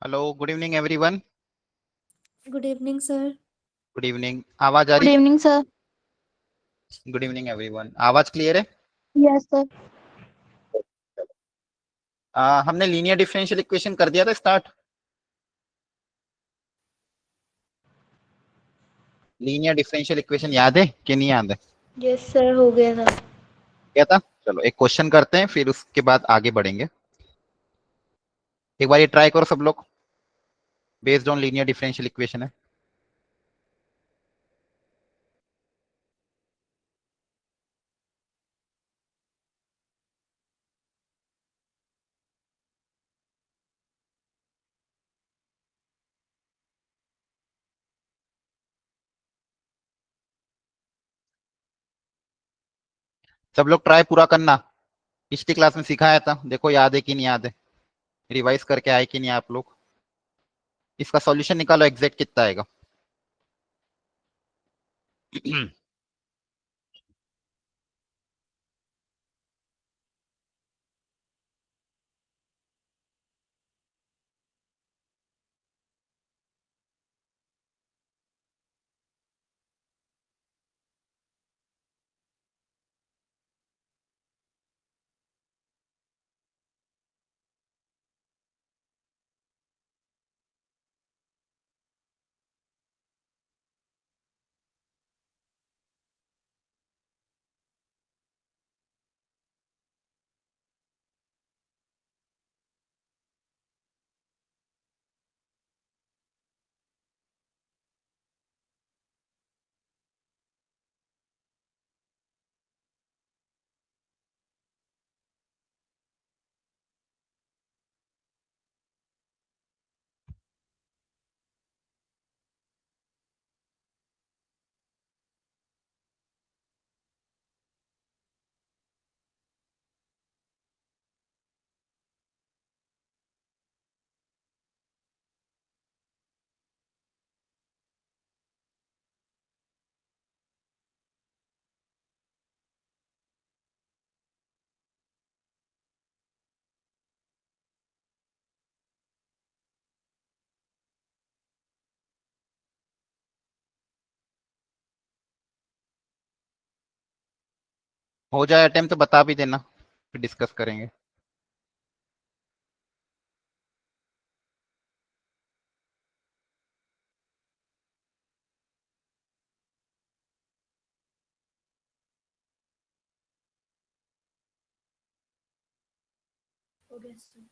Hello, good evening everyone. Good evening sir. Good evening. आवाज आ good रही है? Evening sir. Good evening everyone. आवाज clear है? Yes sir. हमने लीनियर डिफरेंशियल इक्वेशन कर दिया था स्टार्ट। लीनियर डिफरेंशियल इक्वेशन याद है कि नहीं याद है? यस सर, हो गया था। क्या था? चलो एक क्वेश्चन करते हैं, फिर उसके बाद आगे बढ़ेंगे। एक बार ये ट्राई करो सब लोग। Based on linear differential equation है। सब लोग ट्राई पूरा करना। पिछली क्लास में सिखाया था, देखो याद है कि नहीं याद है। रिवाइज करके आए कि नहीं आप लोग? इसका सॉल्यूशन निकालो, एग्जैक्ट कितना आएगा। हो जाए अटेम्प्ट तो बता भी देना, फिर डिस्कस करेंगे। हो गया सर।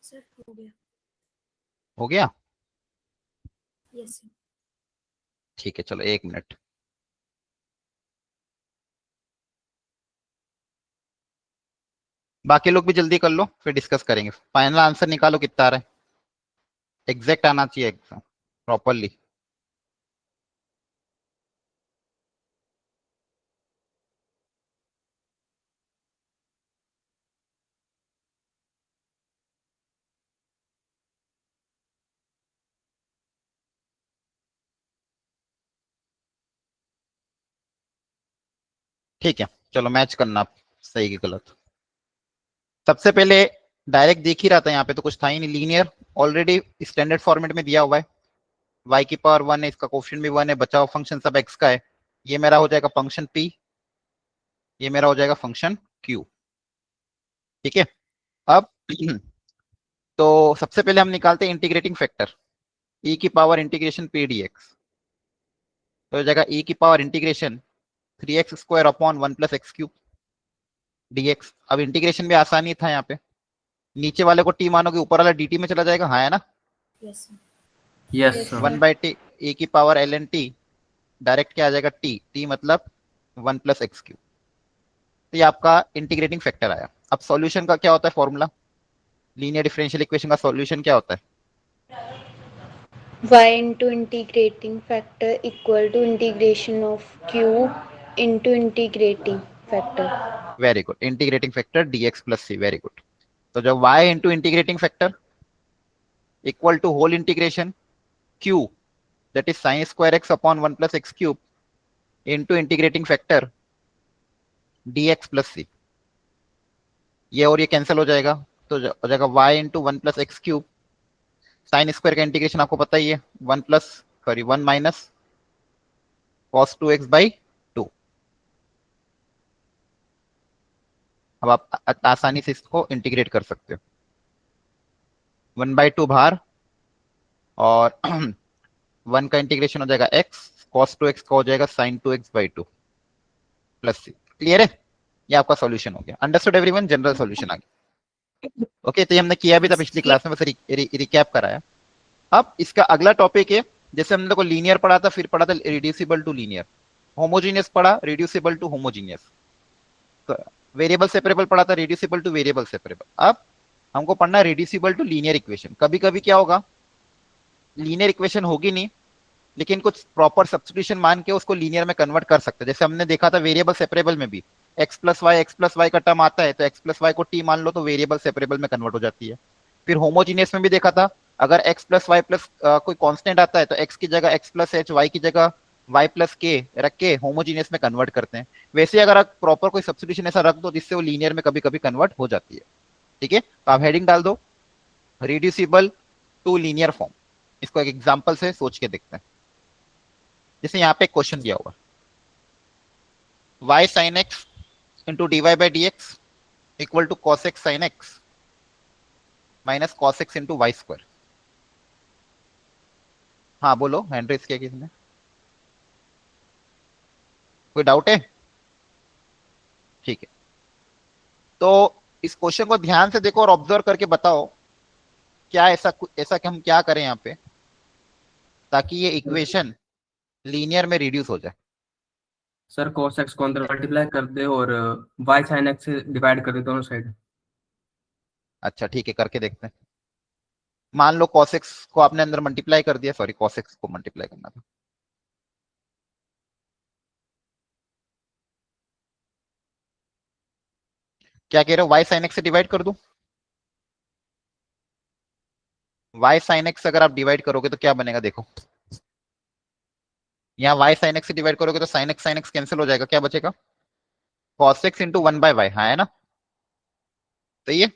सर हो गया। हो गया? Yes sir. ठीक है, चलो एक मिनट। बाकी लोग भी जल्दी कर लो, फिर डिस्कस करेंगे। फाइनल आंसर निकालो कितना आ रहा है। एग्जैक्ट आना चाहिए एकदम प्रॉपरली। ठीक है, चलो मैच करना आप, सही की गलत। सबसे पहले डायरेक्ट देख ही रहा था, यहाँ पे तो कुछ था ही नहीं। लीनियर ऑलरेडी स्टैंडर्ड फॉर्मेट में दिया हुआ है। y की पावर 1 है, इसका कोफिशिएंट भी 1 है, बचा हुआ फंक्शन सब x का है। ये मेरा हो जाएगा फंक्शन p, ये मेरा हो जाएगा फंक्शन q। ठीक है। अब तो सबसे पहले हम निकालते हैं इंटीग्रेटिंग फैक्टर, e की पावर इंटीग्रेशन p dx। तो हो जाएगा e की power integration 3x² upon 1 + x³ dx। अब इंटीग्रेशन भी आसानी था यहाँ पे। नीचे वाले को t मानोगे, ऊपर वाला dt में चला जाएगा, हाँ है ना। Yes sir. Yes yes sir. 1/t e की पावर ln t, डायरेक्ट क्या आ जाएगा t मतलब 1 + x³। तो ये आपका इंटीग्रेटिंग फैक्टर आया। अब सॉल्यूशन का क्या होता है फॉर्मूला? लीनियर डिफरेंशियल इक्वेशन का सॉल्यूशन क्या होता है? y into integrating factor equal to integration of q into integrating factor. Very good, integrating factor dx + c। Very good. तो जब y into integrating factor equal to whole integration q, that is sin square x upon 1 plus x cube into integrating factor dx plus c. ये और ये cancel हो जाएगा, तो हो जाएगा y into 1 plus x cube, sign square का integration आपको पता ही है, 1 माइनस cos 2x बाई 2। अब आप आसानी से इसको इंटीग्रेट कर सकते हो, 1/2 बाहर और 1 का इंटीग्रेशन हो जाएगा x, cos 2x का हो जाएगा sin 2x by 2 plus c। Clear है? ये आपका सॉल्यूशन हो गया। Understood everyone? जनरल सॉल्यूशन आ गया। ओके, तो ये हमने किया भी था पिछली क्लास में, बस रिकैप कराया। अब इसका अगला टॉपिक है, जैसे हमने को लीनियर पढ़ा था, फिर पढ़ा था रिड्यूसिबल टू लीनियर, होमोजीनियस पढ़ा, reducible to homogeneous, variable separable पढ़ा था, रिड्यूसिबल टू वेरिएबल सेपरेबल। अब हमको पढ़ना है रिड्यूसिबल टू लीनियर इक्वेशन। कभी कभी क्या होगा, लीनियर इक्वेशन होगी नहीं, लेकिन कुछ प्रॉपर सब्स्टिट्यूशन मान के उसको लीनियर में कन्वर्ट कर सकते हैं। जैसे हमने देखा था वेरिएबल सेपरेबल में भी x प्लस वाई का टर्म आता है, तो x प्लस वाई को t मान लो तो वेरिएबल सेपरेबल में कन्वर्ट हो जाती है। फिर होमोजीनियस में भी देखा था, अगर x प्लस वाई प्लस कोई कांस्टेंट आता है तो x की जगह x प्लस एच, y की जगह y प्लस के रख के होमोजीनियस में कन्वर्ट करते हैं। वैसे अगर आप प्रॉपर कोई सब्स्टिट्यूशन ऐसा रख दो जिससे वो लीनियर में कभी कभी कन्वर्ट हो जाती है। ठीक है, तो आप हेडिंग डाल दो रिड्यूसिबल टू लीनियर फॉर्म। इसको एक एग्जाम्पल से सोच के देखते हैं। जैसे यहाँ पे क्वेश्चन दिया होगा, y sin x into dy by d x equal to cos x sin x minus cos x into y square. हाँ बोलो, हैंड रेज किया किसने? कोई डाउट है? ठीक है, तो इस क्वेश्चन को ध्यान से देखो और ऑब्जर्व करके बताओ क्या ऐसा कि हम क्या करें यहाँ पे ताकि ये इक्वेशन लीनियर में रिड्यूस हो जाए। सर cos x को अंदर मल्टीप्लाई कर दे और y sin x से डिवाइड कर दे दोनों साइड। अच्छा ठीक है, करके देखते हैं। मान लो cos x को आपने अंदर मल्टीप्लाई कर दिया, सॉरी cos x को मल्टीप्लाई करना था। क्या कह रहे हो, y sin x से डिवाइड कर दूं? y sin x अगर आप डिवाइड करोगे तो क्या बनेगा, देखो यहाँ y sin x से डिवाइड करोगे तो sin x कैंसिल हो जाएगा, क्या बचेगा? cos x into 1 by y. हाँ है ना, सही है।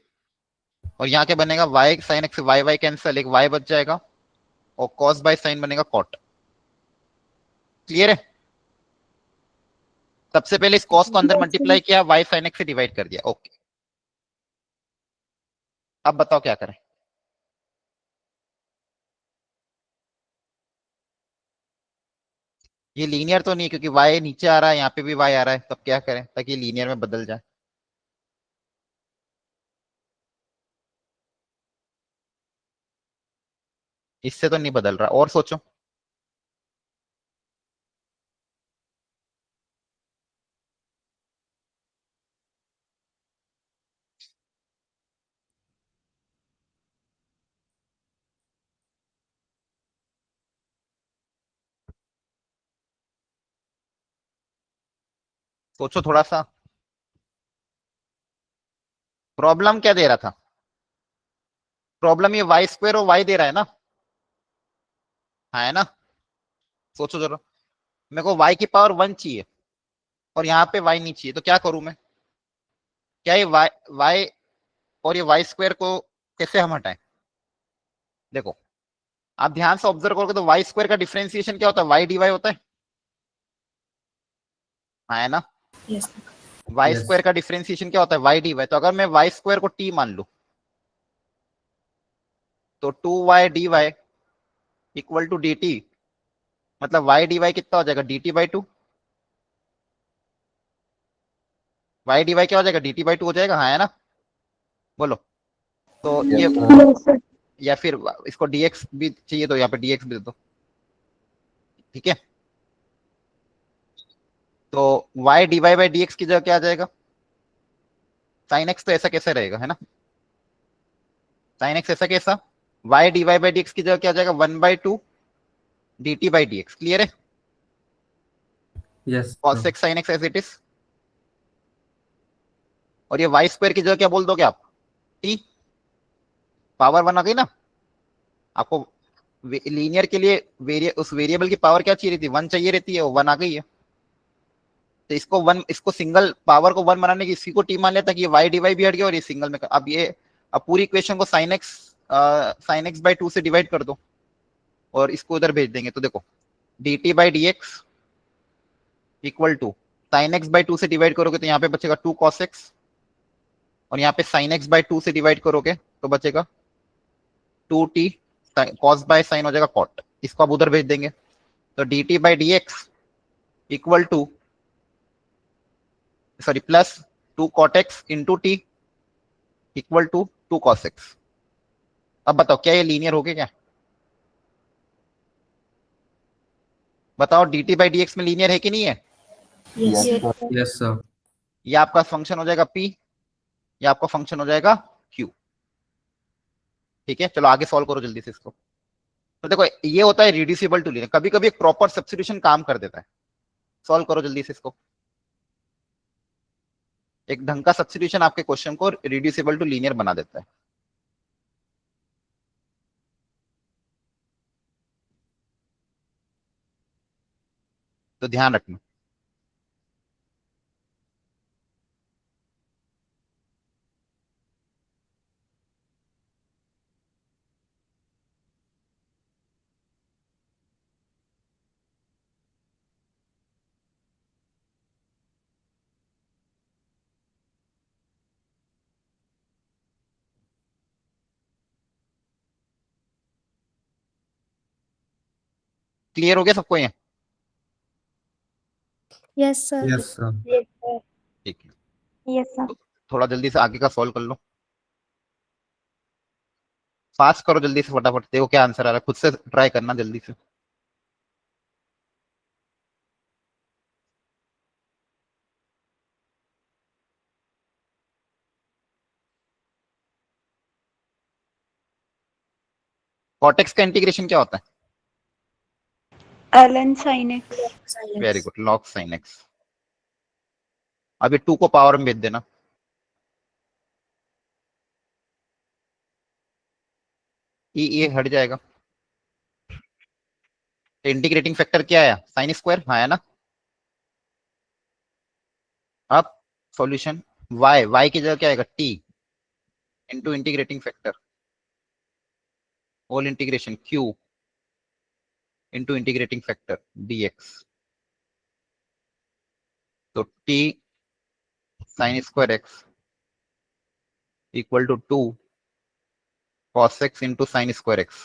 और यहाँ क्या बनेगा, y sin x से y कैंसिल, एक y बच जाएगा और cos बाय sin बनेगा cot। क्लियर है? सबसे पहले इस cos को अंदर मल्टीप्लाई किया, y sin x से डिवाइड कर दिया। ओके, अब बताओ क्या करें। ये लीनियर तो नहीं, क्योंकि y नीचे आ रहा है, यहाँ पे भी y आ रहा है, तब क्या करें ताकि लीनियर में बदल जाए। इससे तो नहीं बदल रहा, और सोचो। सोचो थोड़ा सा, प्रॉब्लम क्या दे रहा था? प्रॉब्लम ये वाई स्क्वायर और वाई दे रहा है ना, हाँ है ना। सोचो जरा, मेरे को y की पावर 1 चाहिए और यहाँ पे y नहीं चाहिए, तो क्या करूं मैं? क्या ये y और ये वाई स्क्वायर को कैसे हम हटाएं? देखो आप ध्यान से ऑब्जर्व करोगे तो वाई स्क्वायर का डिफरेंशिएशन क्या होता है, y dy होता है, हाँ है ना। Yes. Y Yes. स्क्वायर का डिफरेंशिएशन क्या होता है, y dy। तो अगर मैं वाई स्क्वायर को t मान लू तो 2y dy equal to dt, मतलब y dy कितना हो जाएगा, dt बाई 2। y dy क्या हो जाएगा, dt बाई 2 हो जाएगा, हाँ है ना। बोलो, तो ये या फिर इसको dx भी चाहिए तो यहाँ पे dx भी दे दो, ठीक है। तो y dy बाई dx की जगह क्या आ जाएगा, sin x। तो ऐसा कैसे रहेगा, है ना, sin x ऐसा कैसा, y dy बाई dx की जगह क्या आ जाएगा, 1/2 dt बाई dx। क्लियर है? Yes cos x sin x as it is. और ये y स्क्वायर की जगह क्या बोल दोगे आप, t पावर 1 आ गई ना। आपको लीनियर के लिए उस वेरिएबल की पावर क्या चाहिए रहती है, 1 चाहिए रहती है, वो 1 आ गई है। तो इसको सिंगल पावर को 1 बनाने की इसी को टी मान लेता कि ये y dy भी हट गया और ये सिंगल में अब पूरी इक्वेशन को sin x by 2 से डिवाइड कर दो और इसको उधर भेज देंगे। तो देखो dt by dx equal to sin x by 2 से डिवाइड करोगे तो यहाँ पे बचेगा 2 cos x और यहाँ पे sin x by 2 से डिवाइड करोगे तो बचेगा 2t cos by sin हो जाएगा cot। इसको आप उधर भेज देंगे तो dt by dx equal to sorry plus 2 cot x into t equal to 2 cos x। अब बताओ क्या ये लीनियर हो गया क्या? बताओ dt by dx में लीनियर है कि नहीं है? Yes. Yes sir. ये आपका फंक्शन हो जाएगा p, ये आपका फंक्शन हो जाएगा q। ठीक है, चलो आगे सॉल्व करो जल्दी से इसको। तो देखो ये होता है रिड्यूसिबल टू लीनियर, कभी कभी एक प्रॉपर सब्स्टिट्यूशन काम कर देता है। सॉल्व करो जल्दी से इसको। एक ढंग का सब्स्टिट्यूशन आपके क्वेश्चन को रिड्यूसिबल टू लीनियर बना देता है। तो ध्यान रखना। क्लियर हो गया सबको ये? Yes, sir. Yes sir. Yes, sir. ठीक है, Yes, sir. थोड़ा जल्दी से आगे का सॉल्व कर लो। फास्ट करो जल्दी से, फटाफट देखो क्या आंसर आ रहा है, खुद से ट्राई करना जल्दी से। कॉटेक्स का इंटीग्रेशन क्या होता है? ln sin x. Silence. Very good, log sin x। अब ये 2 को पावर में भेज देना। ये हट जाएगा। इंटीग्रेटिंग फैक्टर क्या है? साइन स्क्वायर, हाँ है ना। अब सॉल्यूशन y की जगह क्या आएगा? t into integrating factor whole integration q into integrating factor dx। तो t sine square x equal to 2 cos x into sine square x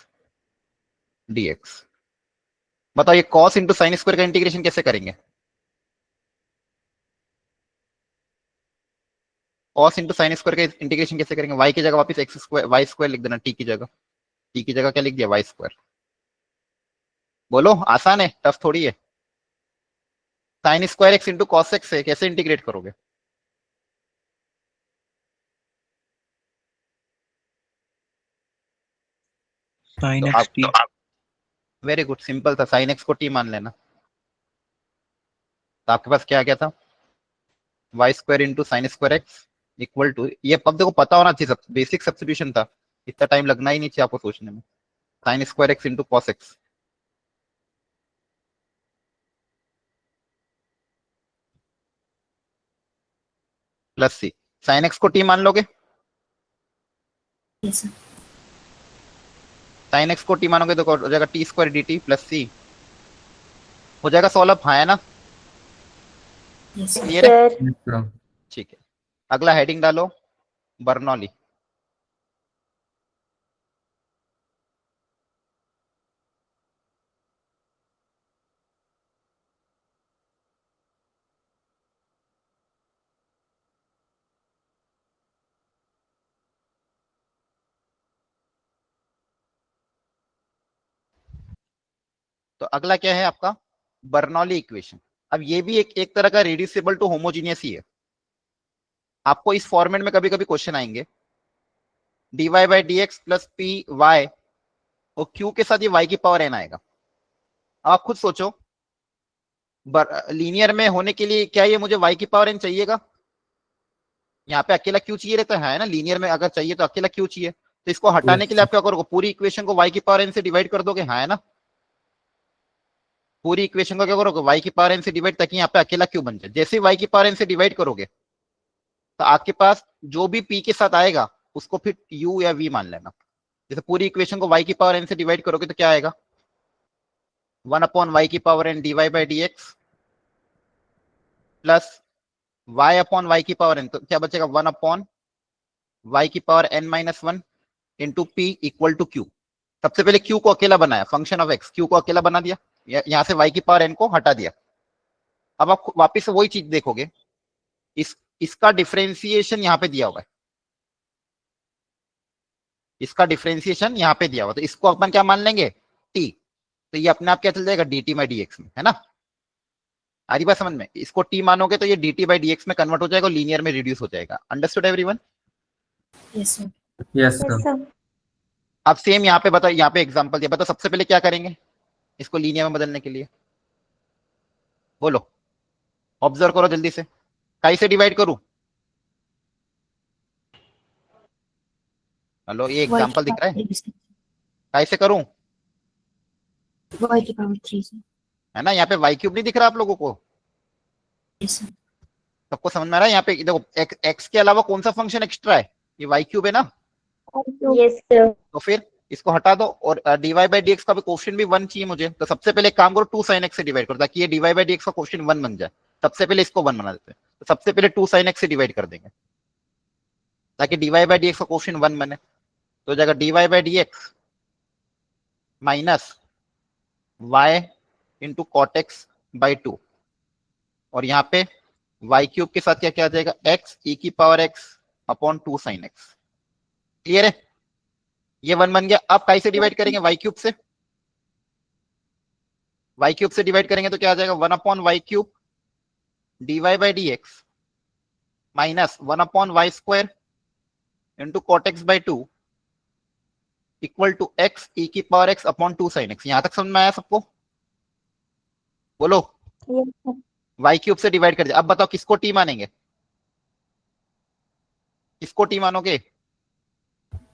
dx। बताओ ये cos इंटू साइन स्क्वायर का इंटीग्रेशन कैसे करेंगे? cos इंटू साइन स्क्वायर का integration कैसे करेंगे? y की जगह वापस x स्क्वायर y स्क्वायर लिख देना, t की जगह। t की जगह क्या लिख दिया? y square. बोलो आसान है, टफ थोड़ी है। Sign square x into cos x है, कैसे इंटीग्रेट करोगे? sin तो x t very good, simple था, साइन एक्स को टी मान लेना। तो आपके पास क्या आ गया था? Y square into sine square x equal to, ये अब देखो पता होना चाहिए, सब बेसिक सब्स्टिट्यूशन था, इतना टाइम लगना ही नहीं चाहिए आपको सोचने में। Sine square x into cos x plus c. Sine x को टी मान लोगे? Yes, sir. साइन एक्स को टी मानोगे तो हो जाएगा t square d t plus c. हो जाएगा सॉल्व, हाँ है ना? Yes, sir. क्लियर है? Sir. Yes sir. ठीक है, अगला हेडिंग डालो बर्नौली। तो अगला क्या है आपका? Bernoulli equation. अब ये भी एक तरह का रिड्यूसिबल टू होमोजीनियस ही है। आपको इस फॉर्मेट में कभी कभी क्वेश्चन आएंगे, dy by d x plus p y और q के साथ ये y की पावर n आएगा। अब आप खुद सोचो, लीनियर में होने के लिए क्या ये मुझे y की पावर n चाहिएगा? यहाँ पे अकेला q चाहिए रहता है ना, लीनियर में अगर चाहिए तो अकेला q चाहिए। तो इसको हटाने के लिए आप क्या करोगे, पूरी इक्वेशन को y की पावर n से डिवाइड कर दोगे, हाँ है ना। पूरी इक्वेशन को क्या करोगे, y की पावर n से डिवाइड, ताकि यहाँ पे अकेला क्यों बन जाए। जैसे y की पावर n से डिवाइड करोगे तो आपके पास जो भी p के साथ आएगा उसको फिर u या v मान लेना। जैसे पूरी इक्वेशन को y की पावर n से डिवाइड करोगे तो क्या आएगा, 1/y की power n dy by dx plus y upon y की पावर n, तो क्या बचेगा 1/y की power n minus 1 into p equal to q. सबसे पहले q को अकेला बनाया, फंक्शन ऑफ x, q को अकेला बना दिया, यहां से y की पावर n को हटा दिया। अब आप वापिस से वही चीज देखोगे, इसका डिफरेंशिएशन यहाँ पे दिया हुआ है, इसका डिफरेंशिएशन यहाँ पे दिया हुआ, तो इसको अपन क्या मान लेंगे, t, तो ये अपने आप क्या चल जाएगा dt बाई dx में, है ना। आ रही बात समझ में, इसको t मानोगे तो ये dt बाई dx में कन्वर्ट हो जाएगा और लीनियर में रिड्यूस हो जाएगा। Understood everyone? Yes, sir. Yes Yes, sir. sir. अब सेम यहाँ पे बताओ, यहाँ पे एग्जांपल दिया, बताओ सबसे पहले क्या करेंगे इसको लीनियर में बदलने के लिए, बोलो, ऑब्जर्व करो जल्दी से, कैसे डिवाइड करूं। हेलो, ये Y एग्जांपल की दिख रहा है, power 3 से कैसे करूं, Y की power 3 से। है ना। यहाँ पे y क्यूब नहीं दिख रहा आप लोगों को, Yes, sir. सबको समझ में आ रहा है। यहाँ पे देखो x के अलावा कौन सा फंक्शन एक्स्ट्रा है, ये y क्यूब है ना, Yes, sir. तो फिर इसको हटा दो और dy बाई dx का भी क्वेश्चन भी 1 चाहिए मुझे, तो सबसे पहले एक काम करो 2 sin x से डिवाइड करो, ताकि ये dy बाई dx का क्वेश्चन 1 बन जाए। सबसे पहले इसको 1 बना देते हैं, तो सबसे पहले 2 sin x से डिवाइड कर देंगे ताकि dy बाई dx का क्वेश्चन 1 बने। तो जाएगा dy by dx minus y into cot x by 2, और यहाँ पे y क्यूब के साथ क्या क्या आ जाएगा, x e की power x upon 2 sin x। Clear है, ये 1 बन गया। अब कैसे डिवाइड करेंगे, y क्यूब से, y क्यूब से डिवाइड करेंगे तो क्या आ जाएगा 1 upon y cube dy by dx minus 1 upon y square into cot x by 2 equal to x e की power x upon 2 sin x। यहां तक समझ में आया सबको, बोलो। Yes, sir. y क्यूब से डिवाइड कर दिया। अब बताओ किसको t मानेंगे, किसको t मानोगे,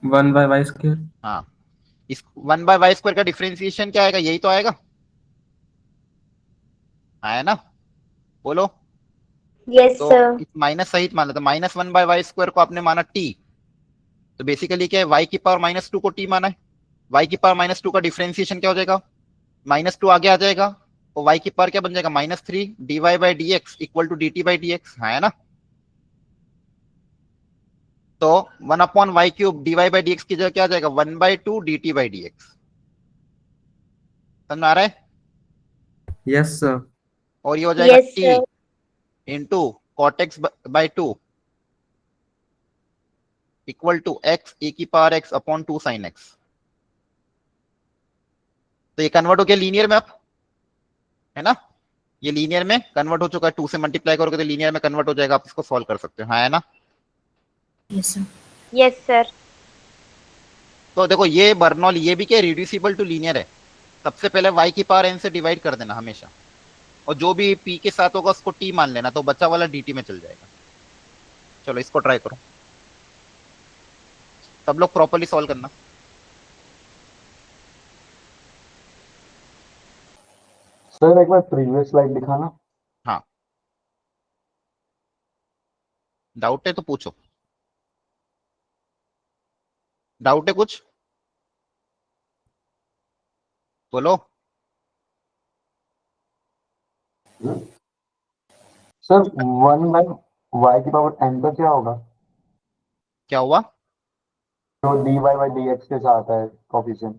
1/y²। हाँ, इस 1/y² का डिफरेंशिएशन क्या आएगा, यही तो आएगा, है ना, बोलो। Yes, तो sir. इस माइनस सहित मान लेते, माइनस 1/y² को आपने माना t, तो बेसिकली क्या है y की पावर -2 को t माना है, y की पावर -2 का डिफरेंशिएशन क्या हो जाएगा, -2 आगे आ जाएगा, और y की पावर क्या बन जाएगा -3 dy by dx equal to dt by dx, है ना। तो 1 upon y cube dy by dx की जगह क्या आ जाएगा 1/2 dt बाई dx। समझ में आ रहा है, यस सर। और ये हो जाएगा Yes, t sir. Into cot x by 2 equal to x e की power x upon 2 sin x। तो ये कन्वर्ट हो गया लीनियर में अब, है ना, ये लीनियर में कन्वर्ट हो चुका है, 2 से मल्टीप्लाई करोगे तो लीनियर में कन्वर्ट हो जाएगा, आप इसको सॉल्व कर सकते हो, हाँ है ना। Yes, sir. Yes, sir. तो देखो ये बर्नौली, ये भी क्या रिड्यूसिबल टू लीनियर है। सबसे पहले y की पावर n से डिवाइड कर देना हमेशा, और जो भी p के साथ होगा उसको t मान लेना, तो बचा वाला dt में चल जाएगा। चलो इसको ट्राई करो, सब लोग प्रॉपर्ली सॉल्व करना। सर एक बार प्रीवियस स्लाइड दिखाना। हाँ, डाउट है तो पूछो, डाउट है कुछ, बोलो। सर 1/y की पावर n का क्या होगा, क्या हुआ, जो dy बाई dx के साथ है कोफिशिएंट।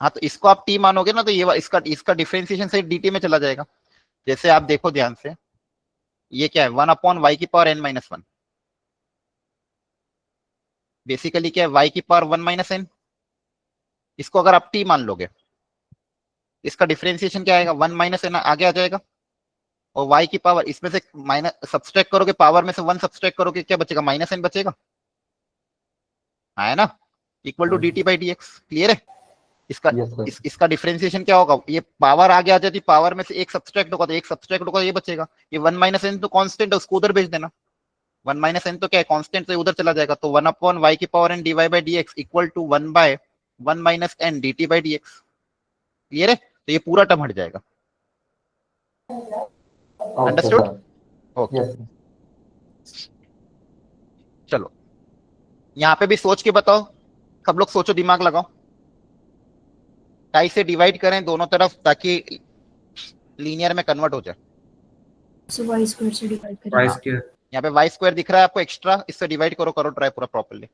हाँ तो इसको आप t मानोगे ना, तो ये इसका डिफरेंशिएशन से dt में चला जाएगा। जैसे आप देखो ध्यान से, ये क्या है 1 अपॉन वाई की पावर n-1, बेसिकली क्या है y की पावर 1 - n। इसको अगर आप t मान लोगे, इसका डिफरेंशिएशन क्या आएगा 1 - n आगे आ जाएगा, और y की पावर इसमें से माइनस सब्सट्रैक्ट करोगे, पावर में से 1 सब्सट्रैक्ट करोगे, क्या बचेगा -n बचेगा, है ना, equal to dt by dx। Clear है, इसका Yes, sir. इसका डिफरेंशिएशन क्या होगा, ये पावर आगे आ जाती, पावर में से एक सब्सट्रैक्ट होगा, तो एक सब्सट्रैक्ट होगा, ये बचेगा, ये 1 - n तो कांस्टेंट है, उसको उधर भेज देना, 1 माइनस एन तो क्या है, कांस्टेंट, तो उधर चला जाएगा, तो 1 अपॉन वाई की power n d y by d x equal to 1 by 1 minus n d t by d x. Clear है? तो ये पूरा टर्म हट जाएगा। Okay, understood? sir. Okay, Yes. चलो यहाँ पे भी सोच के बताओ, सब लोग सोचो, दिमाग लगाओ। टाई से डिवाइड करें दोनों तरफ ताकि लीनियर में कन्वर्ट हो जाए। So y square से divide करें. वाई स्क्वायर यहाँ पे वाई स्क्वायर दिख रहा है आपको एक्स्ट्रा, इससे डिवाइड करो, करो ट्राई पूरा प्रॉपर्ली।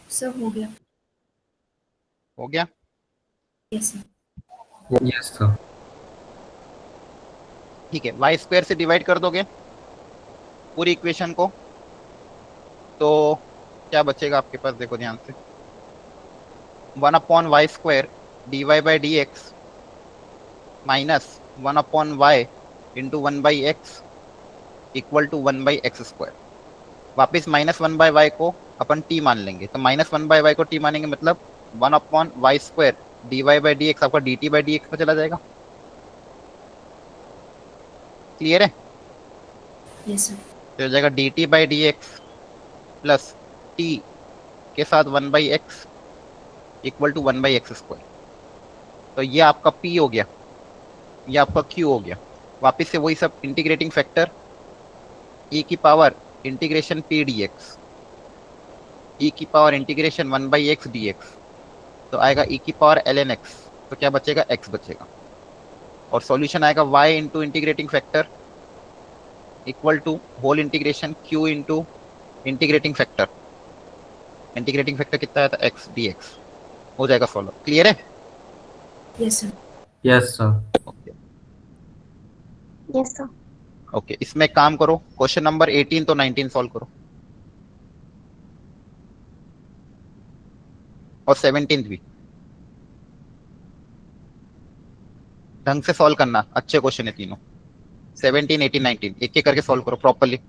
So हो गया. हो गया? Yes sir. यस सर ठीक है, वाई स्क्वायर से डिवाइड कर दोगे पूरी इक्वेशन को, तो क्या बचेगा आपके पास, देखो ध्यान से, 1 upon y square d y by d x minus 1 upon y into 1 by x equal to 1 by x square. वापिस -1 बाय वाई को अपन टी मान लेंगे, तो -1 बाय वाई को टी मानेंगे, मतलब 1 upon y square d y by d x आपका d t by d x में चला जाएगा। क्लियर है? Yes sir. तो हो जाएगा d t by d x plus t के साथ 1 by x equal to 1 by x square. तो ये आपका पी हो गया, ये आपका क्यू हो गया। वापिस से वही सब इंटीग्रेटिंग फैक्टर ई की power integration p d x, e की power integration 1 by x d x, तो आएगा ई की पावर एल एन एक्स, तो क्या बचेगा, एक्स बचेगा। और सॉल्यूशन आएगा y into integrating factor equal to whole integration q into integrating factor, integrating factor कितना आया था, x dx, हो जाएगा सॉल्व। क्लियर है? Yes sir. Yes sir okay Yes, sir. Okay, इसमें एक काम करो, क्वेश्चन नंबर 18 तो 19 सॉल्व करो, और 17 भी ढंग से सॉल्व करना, अच्छे क्वेश्चन है तीनों, 17 18 19 एक एक करके सॉल्व करो प्रॉपर्ली।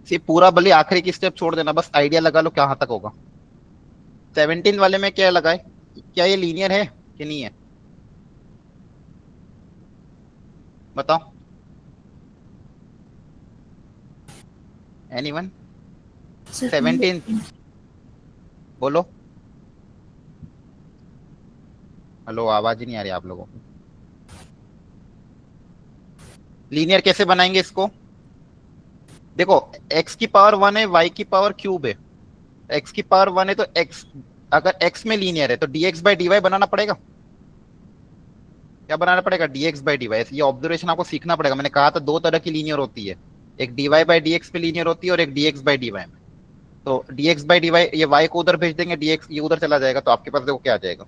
सिर्फ पूरा भले आखिरी की स्टेप छोड़ देना, बस आइडिया लगा लो कहाँ तक होगा। 17 वाले में क्या लगाए, क्या ये लीनियर है कि नहीं है, बताओ। एनीवन? Sir, 17 बोलो। हेलो, आवाज ही नहीं आ रही आप लोगों को। लीनियर कैसे बनाएंगे इसको, देखो x की पावर 1 है, y की पावर क्यूब है, x की पावर 1 है तो x, अगर x में लीनियर है तो dx बाई dy बनाना पड़ेगा। क्या बनाना पड़ेगा, dx बाई dy। ये ऑब्जर्वेशन आपको सीखना पड़ेगा। मैंने कहा था दो तरह की लीनियर होती है, एक dy बाई dx में लीनियर होती है और एक dx बाई dy में। तो dx बाई dy, ये y को उधर भेज देंगे, dx ये उधर चला जाएगा, तो आपके पास देखो क्या आ जाएगा,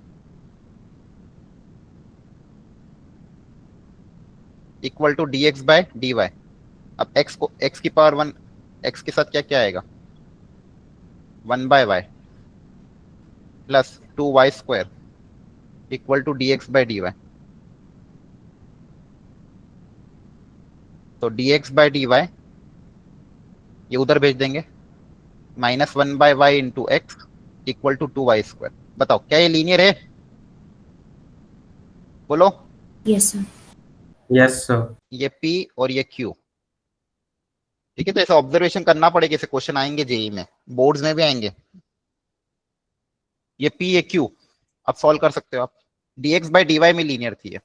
equal to dx by dy। अब x को, x की पावर 1, x के साथ क्या क्या आएगा, 1 by y plus 2y square equal to dx by dy। तो dx बाई dy ये उधर भेज देंगे, minus 1 by y into x equal to 2y square. बताओ क्या ये लीनियर है, बोलो। yes sir. Yes sir. ये p और ये q, ठीक है। तो ऐसा ऑब्जर्वेशन करना पड़ेगा, ऐसे क्वेश्चन आएंगे जेई में, बोर्ड्स में भी आएंगे। ये p ये q, अब सॉल्व कर सकते हो आप। dx बाई dy में लीनियर थी ये,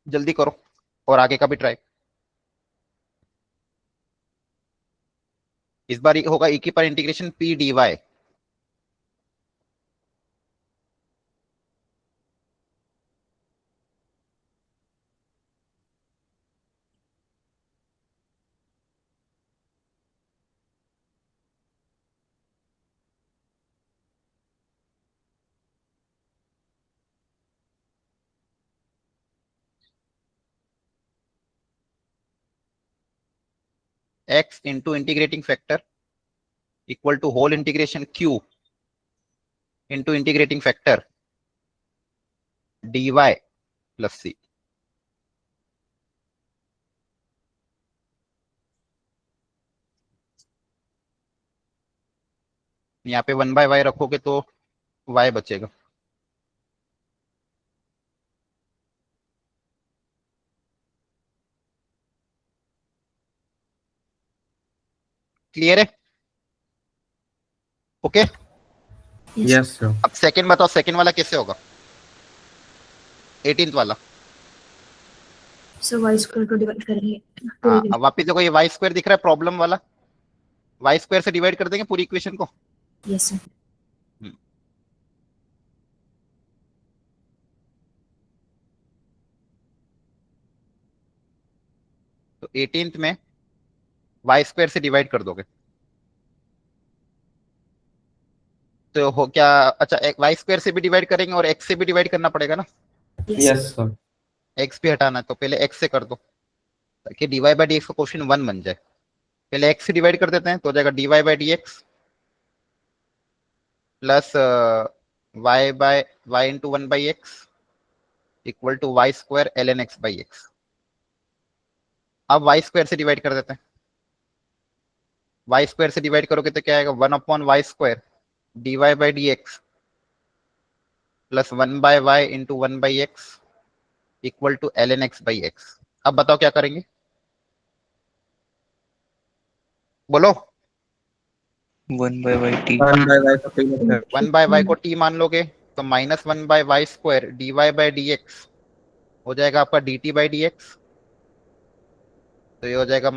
जल्दी करो और आगे का भी ट्राई। इस बार होगा e की पर integration p dy। x into integrating factor equal to whole integration q into integrating factor dy plus c। यहाँ पे 1 बाय वाई रखोगे तो y बचेगा। क्लियर है, ओके। Yes, yes sir. अब सेकंड बताओ, सेकंड वाला कैसे होगा, 18th वाला। so y square को डिवाइड करेंगे हाँ, पूरे अब वापिस देखो ये वाई स्क्वायर दिख रहा है प्रॉब्लम वाला, वाई स्क्वायर से डिवाइड कर देंगे पूरी इक्वेशन को। yes sir. तो 18th में वाई स्क्वायर से डिवाइड कर दोगे तो हो क्या, अच्छा वाई स्क्वायर से भी डिवाइड करेंगे और एक्स से भी डिवाइड करना पड़ेगा ना, yes sir. Yes sir. X भी हटाना है तो पहले एक्स से कर दो ताकि डीवाई बाई डी एक्स का क्वेश्चन 1 बन जाए। पहले एक्स से डिवाइड कर देते हैं तो हो जाएगा d y by d x plus y by y into 1 by x equal to y square l n x by x. अब वाई स्क्वायर से डिवाइड कर देते हैं, वाई स्क्वायर से डिवाइड करोगे तो क्या आएगा, 1 upon y square d y by d x plus 1 by y into 1 by x equal to l n x by x. अब बताओ क्या करेंगे, बोलो। 1 by y t 1 by y का पहले 1 बाय वाई को टी मान लोगे तो minus 1 by y square d y by d x हो जाएगा आपका d t by d x. तो ये हो जाएगा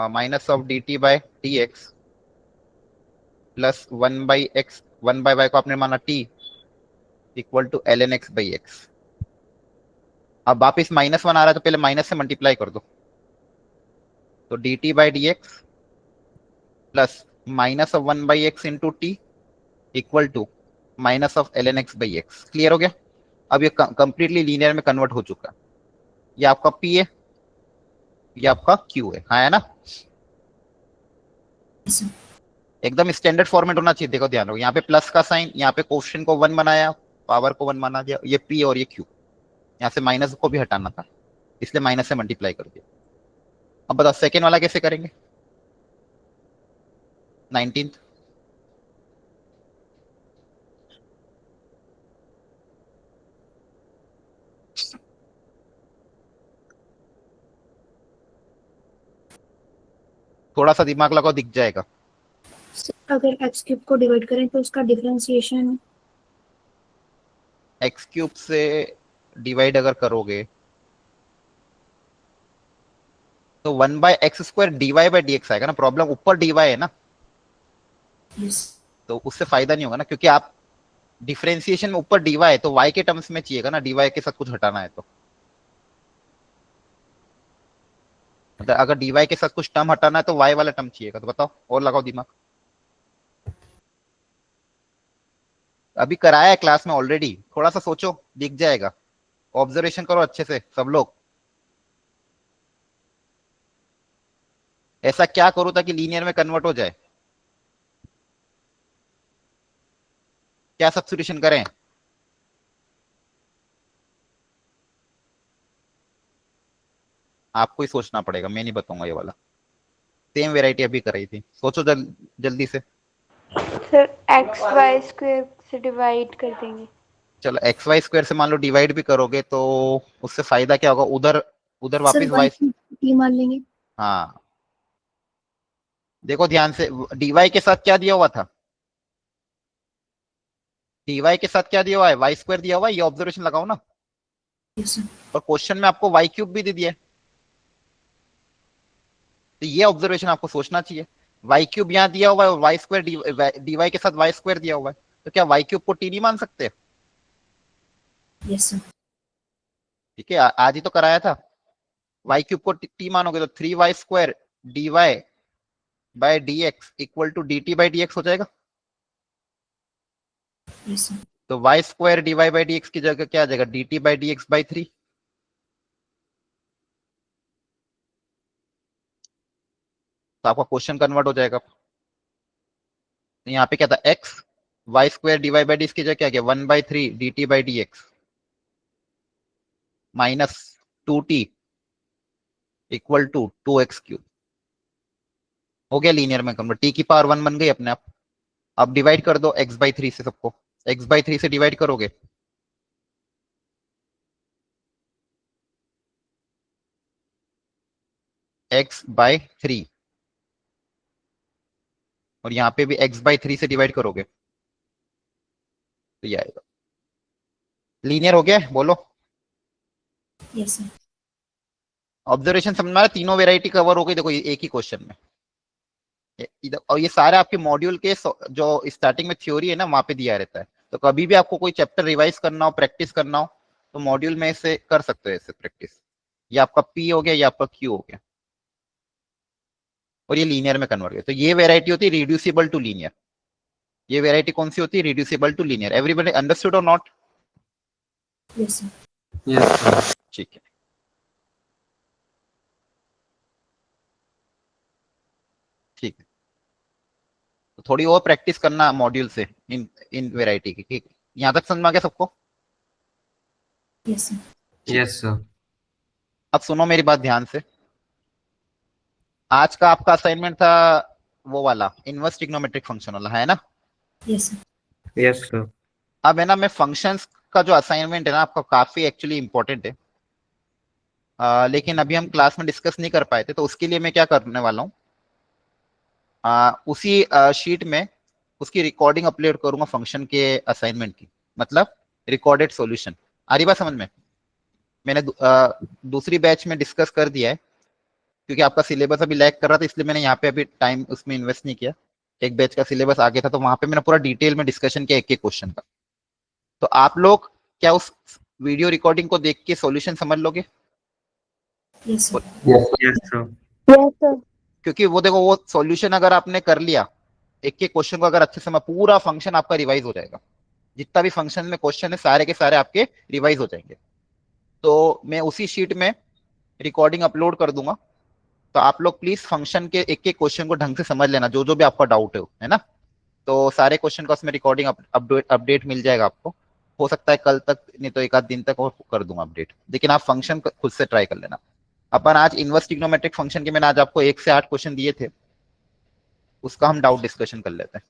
minus of d t by d x plus 1 by x, 1 by y को आपने माना t equal to l n x by x. अब वापिस माइनस 1 आ रहा है तो पहले माइनस से मल्टीप्लाई कर दो तो d t by d x plus minus of 1 by x into t equal to minus of l n x by x. Clear हो गया, अब ये कंप्लीटली लीनियर में कन्वर्ट हो चुका है। ये आपका पी है, ये आपका क्यू है, हाँ है ना। Yes, sir. एकदम स्टैंडर्ड फॉर्मेट होना चाहिए। देखो ध्यान रखो, यहाँ पे प्लस का साइन, यहाँ पे क्वेश्चन को 1 बनाया, पावर को 1 बना दिया, ये पी और ये क्यू, यहाँ से माइनस को भी हटाना था इसलिए माइनस से मल्टीप्लाई कर दिया। अब बताओ सेकेंड वाला कैसे करेंगे, 19th। थोड़ा सा दिमाग लगाओ, दिख जाएगा। अगर एक्स क्यूब को डिवाइड करें तो उसका डिफरेंशिएशन एक्स क्यूब से डिवाइड अगर करोगे तो 1/x² dy बाई dx आएगा ना। प्रॉब्लम ऊपर dy है ना, यस तो उससे फायदा नहीं होगा ना, क्योंकि आप डिफरेंशिएशन में ऊपर dy है तो y के टर्म्स में चाहिएगा ना, dy के साथ कुछ हटाना है तो। मतलब अगर dy के साथ कुछ टर्म हटाना है तो y वाला टर्म चाहिएगा। तो बताओ, और लगाओ दिमाग। अभी कराया है क्लास में ऑलरेडी, थोड़ा सा सोचो, दिख जाएगा। ऑब्जर्वेशन करो अच्छे से सब लोग। ऐसा क्या करो ताकि लीनियर में कन्वर्ट हो जाए? क्या सब्स्टिट्यूशन करें? आपको ही सोचना पड़ेगा, मैं नहीं बताऊंगा ये वाला। सेम वेराइटी अभी कराई थी, सोचो जल्दी से। सर एक्स वाई स्क्वायर से डिवाइड कर देंगे। चलो xy² से मान लो डिवाइड भी करोगे तो उससे फायदा क्या होगा? उधर उधर सर वापस वाई y। क्यूब टी मान लेंगे। हाँ देखो ध्यान से, dy के साथ क्या दिया हुआ था? dy के साथ क्या दिया हुआ है? y² दिया हुआ है। ये ऑब्जर्वेशन लगाओ ना। Yes sir. और क्वेश्चन में आपको y³ भी दे दिया है, तो ये ऑब्जर्वेशन आपको सोचना चाहिए। y³ यहाँ दिया हुआ है और y² dy के साथ y² दिया हुआ है, तो क्या y³ को t नहीं मान सकते? Yes sir. ठीक है, आज ही तो कराया था। y³ को t मानोगे तो 3y² dy by dx equal to dt by dx हो जाएगा। Yes sir. तो y² dy बाई dx की जगह क्या आ जाएगा? dt by dx by 3। तो आपका क्वेश्चन कन्वर्ट हो जाएगा। तो यहाँ पे क्या था? x y² dy by D की जगह क्या गया? 1/3 dt by dx minus 2t equal to 2x³ हो गया लीनियर में कन्वर्ट। t की पावर 1 बन गई अपने आप। अब डिवाइड कर दो x/3 से सबको। x/3 से डिवाइड करोगे x/3, और यहाँ पे भी x/3 से डिवाइड करोगे तो ये आएगा। लीनियर हो गया, बोलो। Yes sir. ऑब्जर्वेशन समझ में आ रहा है? तीनों वेराइटी कवर हो गई देखो एक ही क्वेश्चन में। इधर, और ये सारे आपके मॉड्यूल के जो स्टार्टिंग में थ्योरी है ना, वहां पे दिया रहता है। तो कभी भी आपको कोई चैप्टर रिवाइज करना हो, प्रैक्टिस करना हो, तो मॉड्यूल में से कर सकते हो ऐसे प्रैक्टिस। ये आपका पी हो गया, ये आपका क्यू हो गया, और ये लीनियर में कन्वर्ट गया। तो ये वेराइटी होती है रिड्यूसिबल टू लीनियर। ये वेराइटी कौन सी होती है? Reducible to linear. Everybody understood और not? Yes sir. Yes sir. ठीक है, ठीक है। तो थोड़ी और प्रैक्टिस करना मॉड्यूल से इन इन वेराइटी की। ठीक, यहाँ तक समझ में आ गया सबको? Yes sir. Yes sir. अब सुनो मेरी बात ध्यान से। आज का आपका असाइनमेंट था वो वाला इनवर्स ट्रिग्नोमेट्रिक फंक्शन वाला, है ना? Yes sir. Yes sir. अब है ना, मैं फंक्शंस का जो असाइनमेंट है ना आपका, काफी एक्चुअली इंपॉर्टेंट है। लेकिन अभी हम क्लास में डिस्कस नहीं कर पाए थे, तो उसके लिए मैं क्या करने वाला हूँ, उसी शीट में उसकी रिकॉर्डिंग अपलोड करूंगा फंक्शन के असाइनमेंट की। मतलब रिकॉर्डेड सॉल्यूशन। आ रही बात समझ में? मैंने दूसरी बैच में डिस्कस कर दिया है, क्योंकि आपका सिलेबस अभी लैग कर रहा था, इसलिए मैंने यहाँ पे अभी टाइम उसमें इन्वेस्ट नहीं किया। एक बैच का सिलेबस आ गया था, तो वहां पे मैंने पूरा डिटेल में डिस्कशन किया एक एक क्वेश्चन का। तो आप लोग क्या उस वीडियो रिकॉर्डिंग को देख के सॉल्यूशन समझ लोगे? Yes sir. Yes sir. Yes sir. क्योंकि वो देखो, वो सॉल्यूशन अगर आपने कर लिया एक एक क्वेश्चन को, अगर अच्छे से, पूरा फंक्शन आपका रिवाइज हो जाएगा। जितना भी फंक्शन में क्वेश्चन है सारे के सारे आपके रिवाइज हो जाएंगे। तो मैं उसी शीट में रिकॉर्डिंग अपलोड कर दूंगा। तो आप लोग प्लीज फंक्शन के एक एक क्वेश्चन को ढंग से समझ लेना, जो जो भी आपका डाउट है ना। तो सारे क्वेश्चन का उसमें रिकॉर्डिंग अपडेट मिल जाएगा आपको। हो सकता है कल तक, नहीं तो एक आध दिन तक और कर दूंगा अपडेट, लेकिन आप फंक्शन खुद से ट्राई कर लेना। अपन आज इनवर्स ट्रिग्नोमेट्रिक फंक्शन के मैंने आज आपको 1 से 8 क्वेश्चन दिए थे। उसका हम डाउट डिस्कशन कर लेते हैं।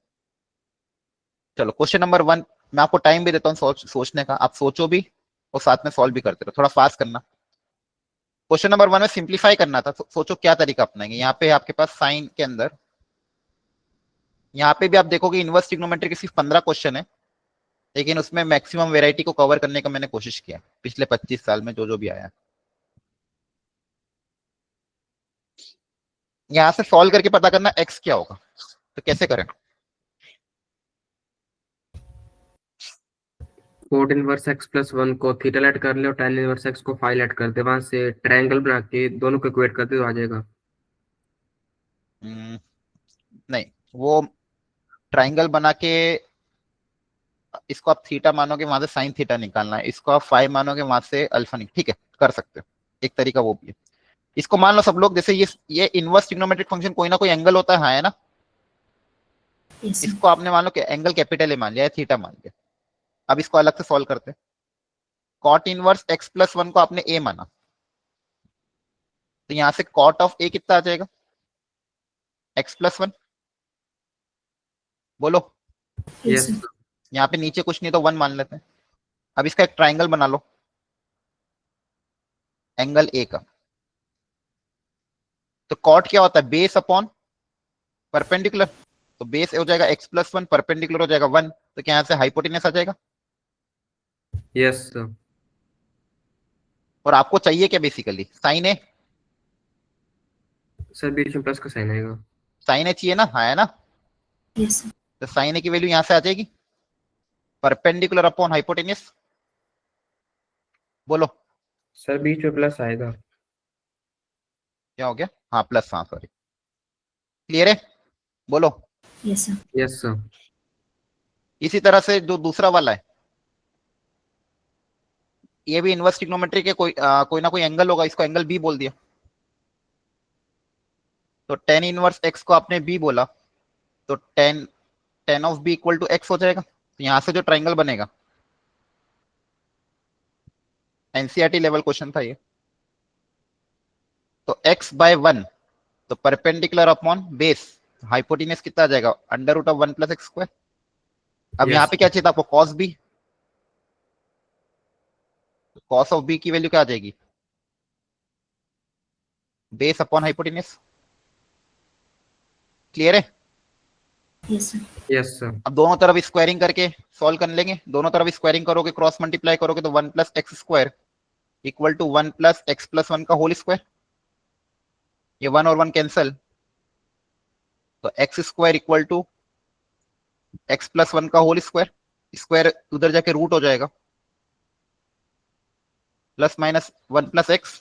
चलो क्वेश्चन नंबर 1, मैं आपको टाइम भी देता हूँ सोचने का, आप सोचो भी और साथ में सॉल्व भी करते रहो, थोड़ा फास्ट करना। क्वेश्चन नंबर 1 में सिंप्लीफाई करना था, सोचो क्या तरीका अपनाएंगे। यहाँ पे आपके पास साइन के अंदर, यहाँ पे भी आप देखोगे इनवर्स ट्रिग्नोमेट्री के सिर्फ 15 क्वेश्चन है, लेकिन उसमें मैक्सिमम वेराइटी को कवर करने का मैंने कोशिश किया पिछले 25 साल में जो भी आया। यहाँ से सॉल्व करके पता करना एक्स क्या होगा, तो कैसे करें? कोट इनवर्स एक्स प्लस 1 को थीटा लेट कर ले और tan इनवर्स एक्स को फाई लेट कर दे, वहां से ट्रायंगल बना के दोनों को इक्वेट कर दे तो आ जाएगा। नहीं, वो ट्राइंगल बना के इसको आप थीटा मानोगे, वहां से साइन थीटा निकालना है, इसको आप फाई मानोगे, वहां से अल्फा निकाल, ठीक है कर सकते हो, एक तरीका वो भी है। इसको मान लो सब लोग, जैसे ये इनवर्स ट्रिग्नोमेट्रिक फंक्शन कोई ना कोई एंगल होता है ना, Yes, sir. इसको आपने मान लो कि एंगल कैपिटल ए मान लिया है, थीटा मान लिया। अब इसको अलग से सॉल्व करते हैं। कॉट इनवर्स एक्स प्लस 1 को आपने ए माना, तो यहां से कॉट ऑफ ए कितना आ जाएगा? एक्स प्लस 1, बोलो। Yes, yes sir. यहाँ पे नीचे कुछ नहीं तो 1 मान लेते हैं। अब इसका एक ट्राइंगल बना लो एंगल ए का, तो कॉट क्या होता है? बेस अपॉन परपेंडिकुलर, तो बेस हो जाएगा एक्स प्लस 1, परपेंडिकुलर हो जाएगा 1, तो क्या यहाँ से हाइपोटेनस आ जाएगा? यस और आपको चाहिए क्या बेसिकली? साइन ए, सर बीच में प्लस का साइन आएगा। साइन ए चाहिए ना, हाँ है ना, Yes, sir. तो साइन ए की वैल्यू यहां से आ जाएगी परपेंडिकुलर अपॉन हाइपोटेनस, बोलो सर बीच में प्लस आएगा। क्या हो गया? हाँ प्लस, हाँ सॉरी, क्लियर है, बोलो। Yes, sir. यस सर इसी तरह से जो दूसरा वाला है, ये भी इनवर्स ट्रिग्नोमेट्री के कोई ना कोई एंगल होगा, इसको एंगल बी बोल दिया, तो टेन इनवर्स एक्स को आपने बी बोला, तो tan of b equal to x हो जाएगा। तो यहां से जो ट्राइंगल बनेगा, एनसीईआरटी लेवल क्वेश्चन था ये, तो x बाय 1, तो परपेंडिकुलर अपॉन बेस, हाइपोटेनस कितना आ जाएगा? Under root of 1 plus x square. अब Yes. यहाँ पे क्या चाहिए था आपको? cos b, cos of b की वैल्यू क्या आ जाएगी? बेस अपॉन हाइपोटेनस, क्लियर है? Yes, sir. यस सर अब दोनों तरफ स्क्वायरिंग करके सॉल्व कर लेंगे, दोनों तरफ स्क्वायरिंग करोगे, क्रॉस मल्टीप्लाई करोगे, तो 1 plus x square equal to 1 plus x plus 1 का होल स्क्वायर, ये 1 और 1 कैंसल, तो x square equal to x plus 1 का होल स्क्वायर, स्क्वायर उधर जाके रूट हो जाएगा, plus minus 1 plus x,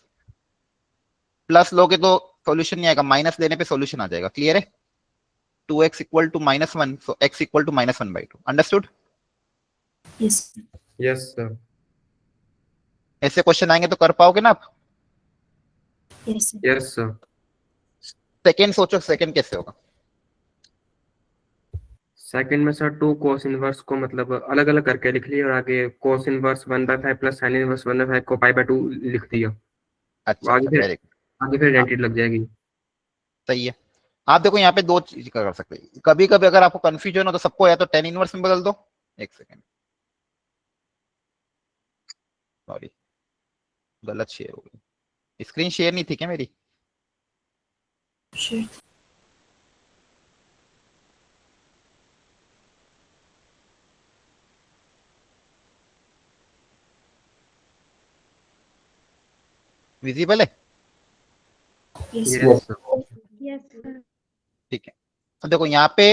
plus लोगे तो सॉल्यूशन नहीं आएगा, माइनस लेने पे सॉल्यूशन आ जाएगा, क्लियर है? 2x equal to -1, so x equal to -1/2, understood? Yes, sir. Yes sir ऐसे क्वेश्चन आएंगे तो कर पाओगे ना आप? Yes, sir. यस सर सेकंड सोचो, सेकंड कैसे होगा? सेकंड में सर 2 cos इनवर्स को मतलब अलग अलग करके लिख लिया और आगे cos inverse 1/5 plus sin inverse 1/5 को π/2 लिख दिया। अच्छा आगे फिर वेरी गुड, आगे फिर आइडेंटिटी लग जाएगी। सही है। आप देखो यहाँ पे दो चीज कर सकते हैं, कभी कभी अगर आपको कंफ्यूजन हो तो सबको या तो टेन इनवर्स में बदल दो, एक सेकेंड, सॉरी गलत शेयर हो गई, स्क्रीन शेयर नहीं थी क्या मेरी? Sure. विजिबल है? Yes, sir. यस सर ठीक है, तो देखो यहाँ पे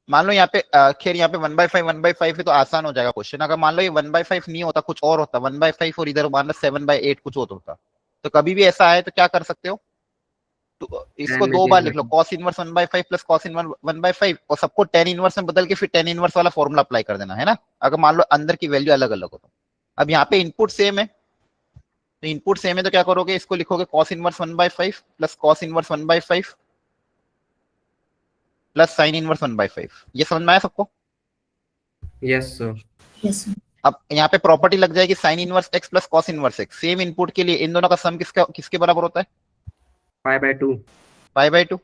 मान लो यहाँ पे खैर यहाँ पे 1/5 है तो आसान हो जाएगा क्वेश्चन। अगर मान लो ये 1/5 नहीं होता, कुछ और होता, 1/5 और इधर मान लो 7/8 कुछ और होता, तो कभी भी ऐसा आए तो क्या कर सकते हो? तो इसको Tan दो में बार change लिख लो, cos inverse 1/5 plus cos inverse 1/5, और सबको tan इनवर्स में बदल के फिर tan इनवर्स वाला फॉर्मूला अप्लाई कर देना है ना, अगर मान लो अंदर की वैल्यू अलग अलग हो तो। अब यहाँ पे इनपुट सेम है, तो इनपुट सेम है तो क्या करोगे? इसको लिखोगे cos inverse 1/5 plus cos inverse 1/5 plus sin inverse 1/5। ये समझ में आया सबको? Yes sir Yes, sir. अब यहाँ पे प्रॉपर्टी लग जाएगी sin inverse x plus cos inverse x, same input के लिए इन दोनों का सम किसके बराबर होता है? π/2 π/2।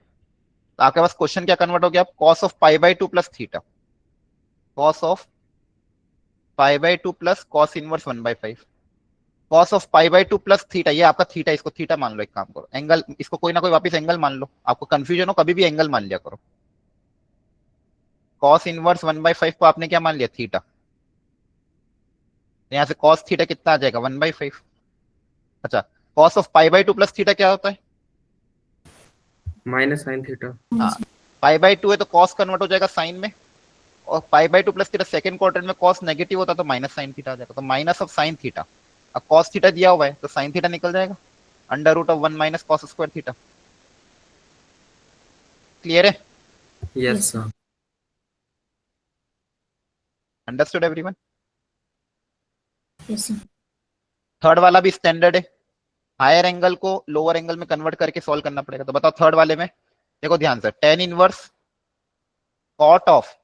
तो आपके पास क्वेश्चन क्या कन्वर्ट हो गया, cos of pi by 2 plus theta, cos of pi by 2 plus cos inverse 1/5, cos of pi by 2 plus theta, ये आपका थीटा, इसको थीटा मान लो, एक काम करो एंगल, इसको कोई ना कोई वापस एंगल मान लो, आपको कंफ्यूजन हो कभी भी एंगल मान लिया करो। कॉस इनवर्स 1/5 को आपने क्या मान लिया, थीटा, यहां से कॉस थीटा कितना आ जाएगा 1/5। अच्छा, cos of pi by 2 plus theta क्या होता है, माइनस साइन थीटा। हाँ, पाई बाई 2 है तो कॉस कन्वर्ट हो जाएगा साइन में, और pi by 2 plus theta second quadrant में कॉस नेगेटिव होता तो माइनस साइन थीटा आ जाएगा, तो माइनस ऑफ साइन थीटा। अब कॉस थीटा दिया हुआ है तो साइन थीटा निकल जाएगा, under root of 1 minus cos square theta. Clear है, yes sir. Understood everyone. Yes, sir. Third वाला भी स्टैंडर्ड है, हायर एंगल को लोअर एंगल में कन्वर्ट करके सॉल्व करना पड़ेगा। तो बताओ थर्ड वाले में, देखो ध्यान से, tan inverse cot of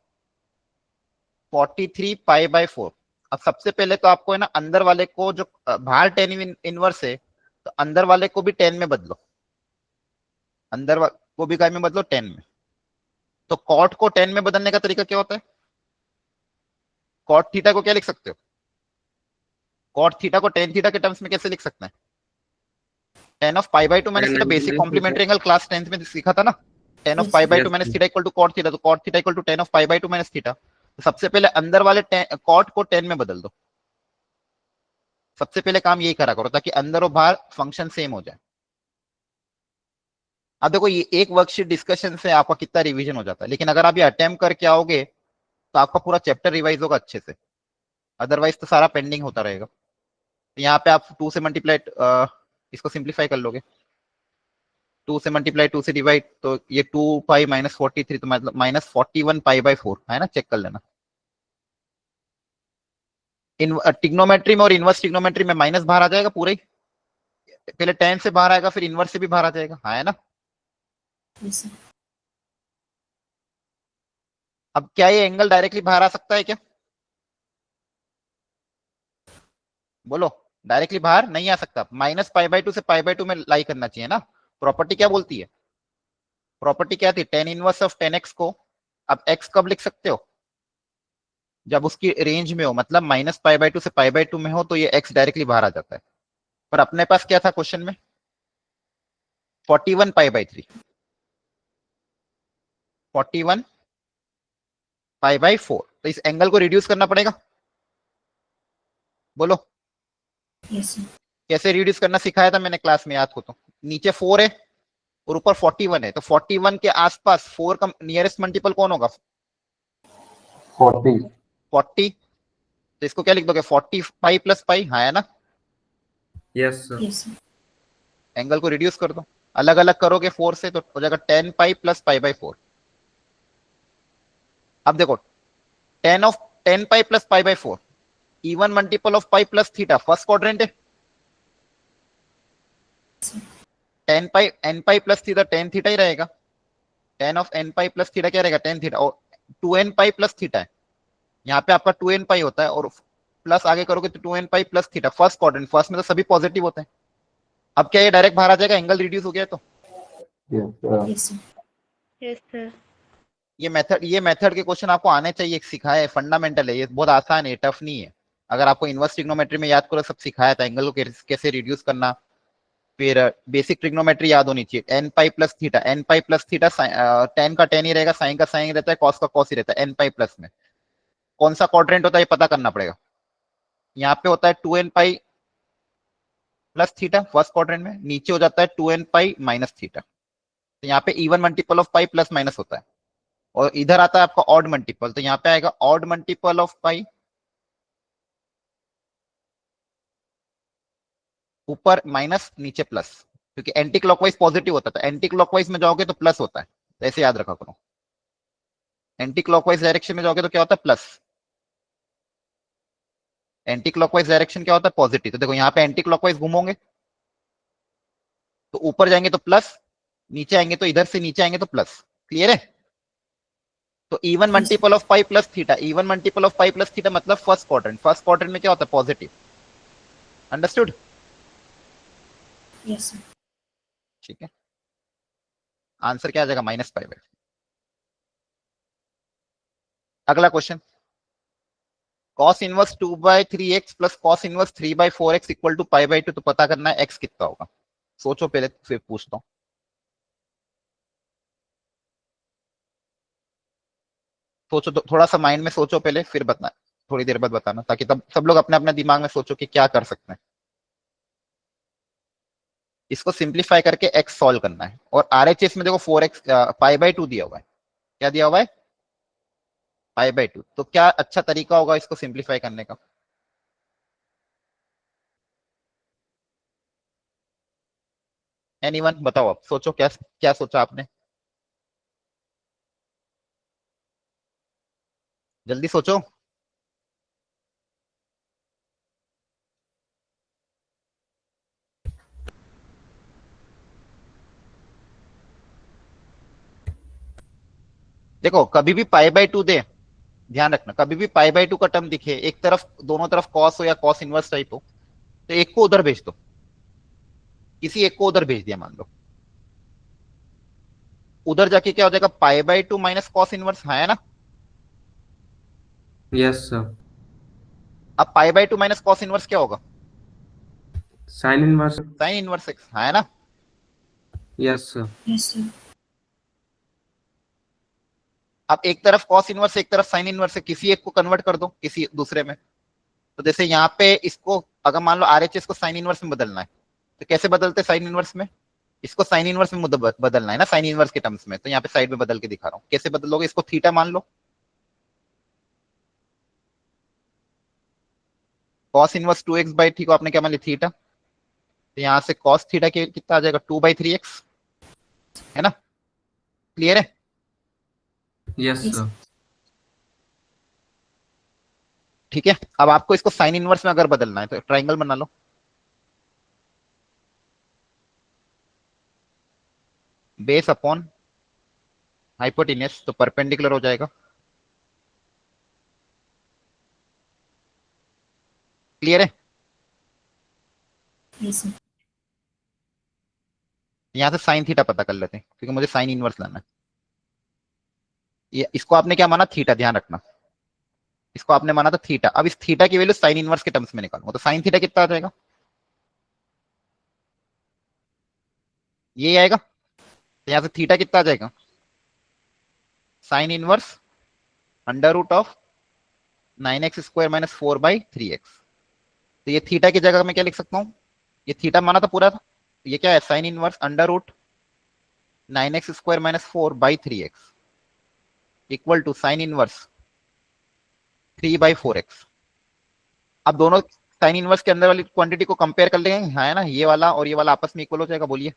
43 pi by 4। अब सबसे पहले तो आपको है ना अंदर वाले को, जो बाहर टेन इनवर्स है, तो अंदर वाले को भी 10 में बदलो, को भी काय में बदलो 10 में। तो कॉट को 10 में बदलने का तरीका क्या होता है, कॉट थीटा को क्या लिख सकते हो, कॉट थीटा को टेन थीटा के टर्म्स में कैसे लिख सकते हैं, tan of pi by 2 minus theta, basic complementary angle class 10th में सीखा था ना, tan of pi by 2 minus theta equal to cot theta, तो cot theta equal to tan of pi by 2 minus theta. तो सबसे पहले अंदर वाले कॉट को 10 में बदल दो, सबसे पहले काम यही करा करो ताकि अंदर और बाहर फंक्शन सेम हो जाए। अब देखो ये एक वर्कशीट डिस्कशन से आपका कितना रिवीजन हो जाता है, लेकिन अगर आप ये अटेम्प्ट करके आओगे तो आपका पूरा चैप्टर रिवाइज होगा अच्छे से, अदरवाइज तो सारा पेंडिंग होता रहेगा। तो यहाँ पे आप 2 से मल्टीप्लाई, इसको सिंप्लीफाई कर लोगे, 2 से मल्टीप्लाई 2 से डिवाइड, तो ये 2 पाई माइनस 43, तो मतलब माइनस 41 पाई बाई 4 है ना, चेक कर लेना। इन टिग्नोमेट्री में और इनवर्स टिग्नोमेट्री में माइनस बाहर आ जाएगा पूरे ही, पहले 10 से बाहर आएगा फिर इनवर्स से भी बाहर आ जाएगा, हाँ है ना। Yes, sir. अब क्या ये एंगल डायरेक्टली बाहर आ सकता है क्या, बोलो, डायरेक्टली बाहर नहीं आ सकता, माइनस पाई बाई 2 से पाई बाई 2 में लाई करना चाहिए ना। प्रॉपर्टी क्या बोलती है, प्रॉपर्टी क्या थी, टेन इनवर्स ऑफ 10x को, अब x कब लिख सकते हो, जब उसकी रेंज में हो, मतलब माइनस पाई बाई 2 से पाई बाई 2 में हो, तो ये x डायरेक्टली बाहर आ जाता है। पर अपने पास क्या था क्वेश्चन में, 41 पाई बाई 3, 41 पाई बाई 4, तो इस एंगल को रिड्यूस करना पड़ेगा, बोलो Yes, sir. कैसे रिड्यूस करना सिखाया था मैंने क्लास में, याद हो तो, नीचे 4 है और ऊपर 41 है, तो 41 के आसपास 4 का नियरेस्ट मल्टीपल कौन होगा, 40, तो इसको क्या लिख दोगे, 40 पाई प्लस पाई, हाँ है ना। Yes sir. Yes, sir. Angle को रिड्यूस कर दो, अलग अलग करोगे 4 से तो हो जाएगा 10 पाई प्लस पाई बाई 4। अब देखो 10 pi plus pi by 4, even multiple of pi plus theta, first quadrant है, 10 pi n pi plus theta 10 theta ही रहेगा, 10 of n pi plus theta क्या रहेगा 10 थीटा, और 2n पाई प्लस थीटा है, यहाँ पे आपका 2n पाई होता है, और प्लस आगे करोगे तो 2n पाई plus theta, first quadrant, first में तो सभी पॉजिटिव होते हैं। अब क्या ये डायरेक्ट बाहर आ जाएगा, एंगल रिड्यूस हो गया तो, Yes, sir. Yes, sir. ये मेथड के क्वेश्चन आपको आने चाहिए, सिखाया है, फंडामेंटल है, ये बहुत आसान है, टफ नहीं है। अगर आपको इनवर्स ट्रिग्नोमेट्री में याद करो सब सिखाया था, एंगल को कैसे रिड्यूस करना, फिर बेसिक ट्रिग्नोमेट्री याद होनी चाहिए, n pi plus theta, n pi plus theta, tan का टेन ही रहेगा, साइन का साइन रहता है, कॉस का कॉस ही रहता है, एन पाई प्लस में कौन सा क्वाड्रेंट होता है ये पता करना पड़ेगा। यहाँ पे होता है 2n पाई प्लस थीटा फर्स्ट क्वाड्रेंट में, नीचे हो जाता है 2n पाई माइनस थीटा, तो यहाँ पे even multiple of pi plus minus होता है, और इधर आता है आपका ऑड मल्टीपल, तो यहाँ पे आएगा ऑड मल्टीपल ऑफ पाई, ऊपर माइनस नीचे प्लस, क्योंकि एंटी क्लॉकवाइज पॉजिटिव होता है, एंटी क्लॉकवाइज में जाओगे तो प्लस होता है, तो ऐसे याद रखा करो, एंटी क्लॉकवाइज डायरेक्शन में जाओगे तो क्या होता है प्लस, एंटी क्लॉकवाइज डायरेक्शन क्या होता है पॉजिटिव। तो देखो यहाँ पे एंटी क्लॉकवाइज घूमोगे तो ऊपर जाएंगे तो प्लस, नीचे आएंगे तो इधर से नीचे आएंगे तो प्लस, क्लियर है। तो even multiple of pi plus theta, even multiple of pi plus theta मतलब फर्स्ट क्वाड्रेंट, फर्स्ट क्वाड्रेंट में क्या होता है पॉजिटिव, अंडरस्टूड। Yes, sir. ठीक है, आंसर क्या आ जाएगा -π/2। अगला question, cos inverse 2/3x plus cos inverse 3/4x equal to π/2, तो पता करना है x कितना होगा। सोचो पहले फिर पूछता हूँ। सोचो तो थोड़ा सा माइंड में सोचो पहले, फिर बताना, थोड़ी देर बाद बताना, ताकि तब सब लोग अपने अपने दिमाग में सोचो कि क्या कर सकते हैं। इसको सिंप्लीफाई करके x सॉल्व करना है, और RHS में देखो 4x π/2 दिया हुआ है। क्या दिया हुआ है? π/2। तो क्या अच्छा तरीका होगा इसको सिंप्लीफाई करने का? एनीवन बताओ, आप सोचो, क्या क्या सोचा आपने? जल्दी सोचो। देखो कभी भी π/2 दे, ध्यान रखना, कभी भी π/2 का टर्म दिखे, एक तरफ दोनों तरफ कॉस हो या कॉस इनवर्स टाइप हो, तो एक को उधर भेज दो, किसी एक को उधर भेज दिया मान लो, उधर जाके क्या हो जाएगा? π/2 माइनस कॉस इनवर्स, है ना? Yes sir. अब π/2 माइनस कॉस इनवर्स क्या होगा? Sine inverse. Sine inverse x, है ना? Yes sir. Yes, sir. अब एक तरफ कॉस इनवर्स, एक तरफ साइन इनवर्स है, किसी एक को कन्वर्ट कर दो किसी दूसरे में। तो जैसे यहाँ पे इसको अगर मान लो RHS को साइन इनवर्स में बदलना है, तो कैसे बदलते साइन इनवर्स में? इसको साइन इनवर्स में बदलना है ना, साइन इनवर्स के टर्म्स में। तो यहाँ पे साइड में बदल के दिखा रहा हूँ, कैसे बदलोगे? इसको थीटा मान लो, कॉस इनवर्स 2x/t को आपने क्या मान लिया? थीटा। तो यहाँ से कॉस थीटा के कितना आ जाएगा? 2/3x, है ना? क्लियर है? Yes Yes. सर। ठीक है, अब आपको इसको साइन इनवर्स में अगर बदलना है तो ट्राइंगल बना लो, बेस अपॉन हाइपोटेन्यूस, तो परपेंडिकुलर हो जाएगा। क्लियर है? Yes, sir. यहां से साइन थीटा पता कर लेते हैं, क्योंकि मुझे साइन इनवर्स लाना है। ये इसको आपने क्या माना? थीटा, ध्यान रखना, इसको आपने माना था थीटा। अब इस थीटा की वैल्यू साइन इनवर्स के टर्म्स में निकालूंगा, तो साइन थीटा कितना आ जाएगा? ये आएगा। तो यहां से थीटा कितना आ जाएगा? Sine inverse √9x² - 4/3x। तो ये थीटा की जगह में क्या लिख सकता हूँ? ये थीटा माना था पूरा था, तो ये क्या है? Sine inverse √9x² - 4/3x equal to sine inverse 3/4x। अब दोनों साइन इनवर्स के अंदर वाली क्वांटिटी को कंपेयर कर लेंगे, है ना? ये वाला और ये वाला आपस में इक्वल हो जाएगा, बोलिए।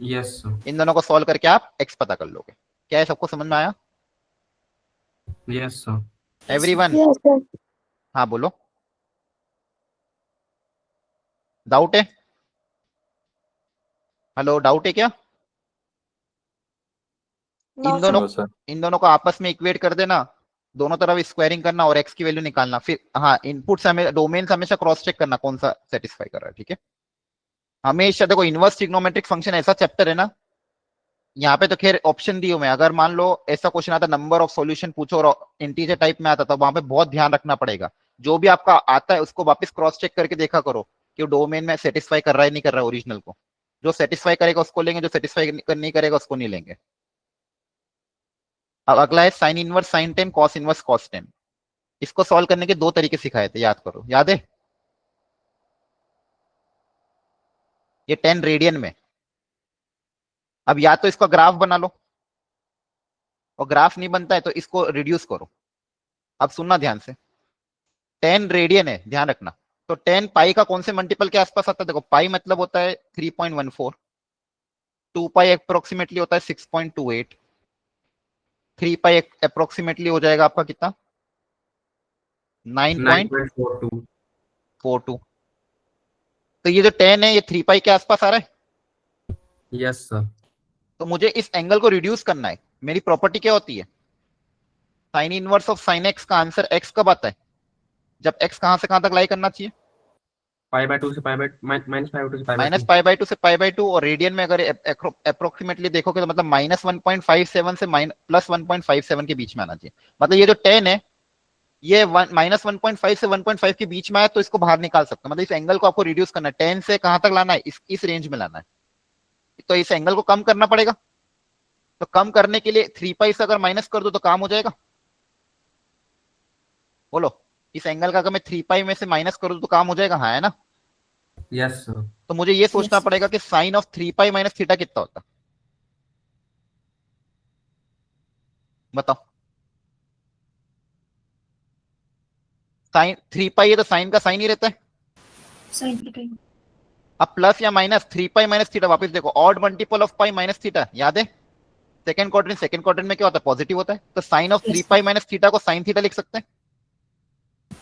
Yes sir. इन दोनों को सॉल्व करके आप x पता कर लोगे। क्या है, सबको समझ में आया? Yes sir. Everyone? Yes, sir. हाँ बोलो, डाउट है? हेलो, डाउट है क्या? No, इन दोनों sir. इन दोनों को आपस में इक्वेट कर देना, दोनों तरफ स्क्वायरिंग करना और x की वैल्यू निकालना। फिर हाँ, इनपुट से डोमेन से हमेशा क्रॉस चेक करना कौन सा सेटिस्फाई कर रहा है। ठीक है, हमेशा देखो, इनवर्स ट्रिग्नोमेट्रिक फंक्शन ऐसा चैप्टर है ना, यहाँ पे तो खैर ऑप्शन दिए हुए हैं। अगर मान लो ऐसा क्वेश्चन आता, नंबर ऑफ सॉल्यूशन पूछो और इंटीजर टाइप में आता, तो वहां पे बहुत ध्यान रखना पड़ेगा। जो भी आपका आता है उसको वापस क्रॉस चेक करके देखा करो कि डोमेन में सेटिस्फाई कर रहा है नहीं कर रहा है ओरिजिनल को। जो सेटिस्फाई करेगा उसको लेंगे, जो सेटिस्फाई नहीं करेगा उसको नहीं लेंगे। अब अगला है sine inverse sine 10 cos inverse cos 10। इसको सॉल्व करने के दो तरीके सिखाए थे, याद करो, याद है? ये 10 रेडियन में। अब या तो इसका ग्राफ बना लो, और ग्राफ नहीं बनता है तो इसको रिड्यूस करो। अब सुनना ध्यान से, 10 रेडियन है, ध्यान रखना। तो 10 पाई का कौन से मल्टीपल के आसपास आता है? देखो, पाई मतलब होता है 3.14, 2 पाई अप्रोक्सीमेटली होता है 6.28, 3 पाई अप्रोक्सीमेटली हो जाएगा आपका कितना? 9.42। 9.42। तो ये जो 10 है ये 3 पाई के आसपास आ रहा है। Yes sir. तो मुझे इस एंगल को रिड्यूस करना है। मेरी प्रॉपर्टी क्या होती है? Sine inverse of sine x का आंसर एक्स कब आता है? जब एक्स कहां से कहां तक लाई करना चाहिए? पाई बाय 2 से pi by minus pi by 2 से pi by minus 2। Pi by 2 से पाई बाय 2, और रेडियन में अगर अप्रोक्सीमेटली देखोगे तो मतलब -1.57 से +1.57 के बीच में आना चाहिए। मतलब ये जो 10 है ये -1.5 से 1.5 के बीच में है, तो इसको बाहर निकाल सकते हैं। मतलब इस एंगल को आपको रिड्यूस करना है, 10 से कहां तक लाना है, इस रेंज में लाना है। तो इस एंगल को कम करना पड़ेगा। तो कम करने के लिए 3 पाई से अगर माइनस कर दो तो काम हो जाएगा। बोलो, इस एंगल का अगर मैं 3 पाई में से माइनस कर दूं तो काम हो जाएगा, हाँ है ना। Yes sir. तो मुझे ये सोचना Yes. पड़ेगा कि sine of 3 pi minus theta कितना होता है, बताओ। साइन 3 पाई है तो साइन का साइन ही रहता है। Sin theta. अब प्लस या माइनस 3 पाई माइनस थीटा, वापस देखो odd multiple of pi minus theta, याद है सेकंड क्वाड्रेंट में क्या होता है, पॉजिटिव होता है। तो sine of 3 Yes. Pi minus theta को साइन थीटा लिख सकते हैं,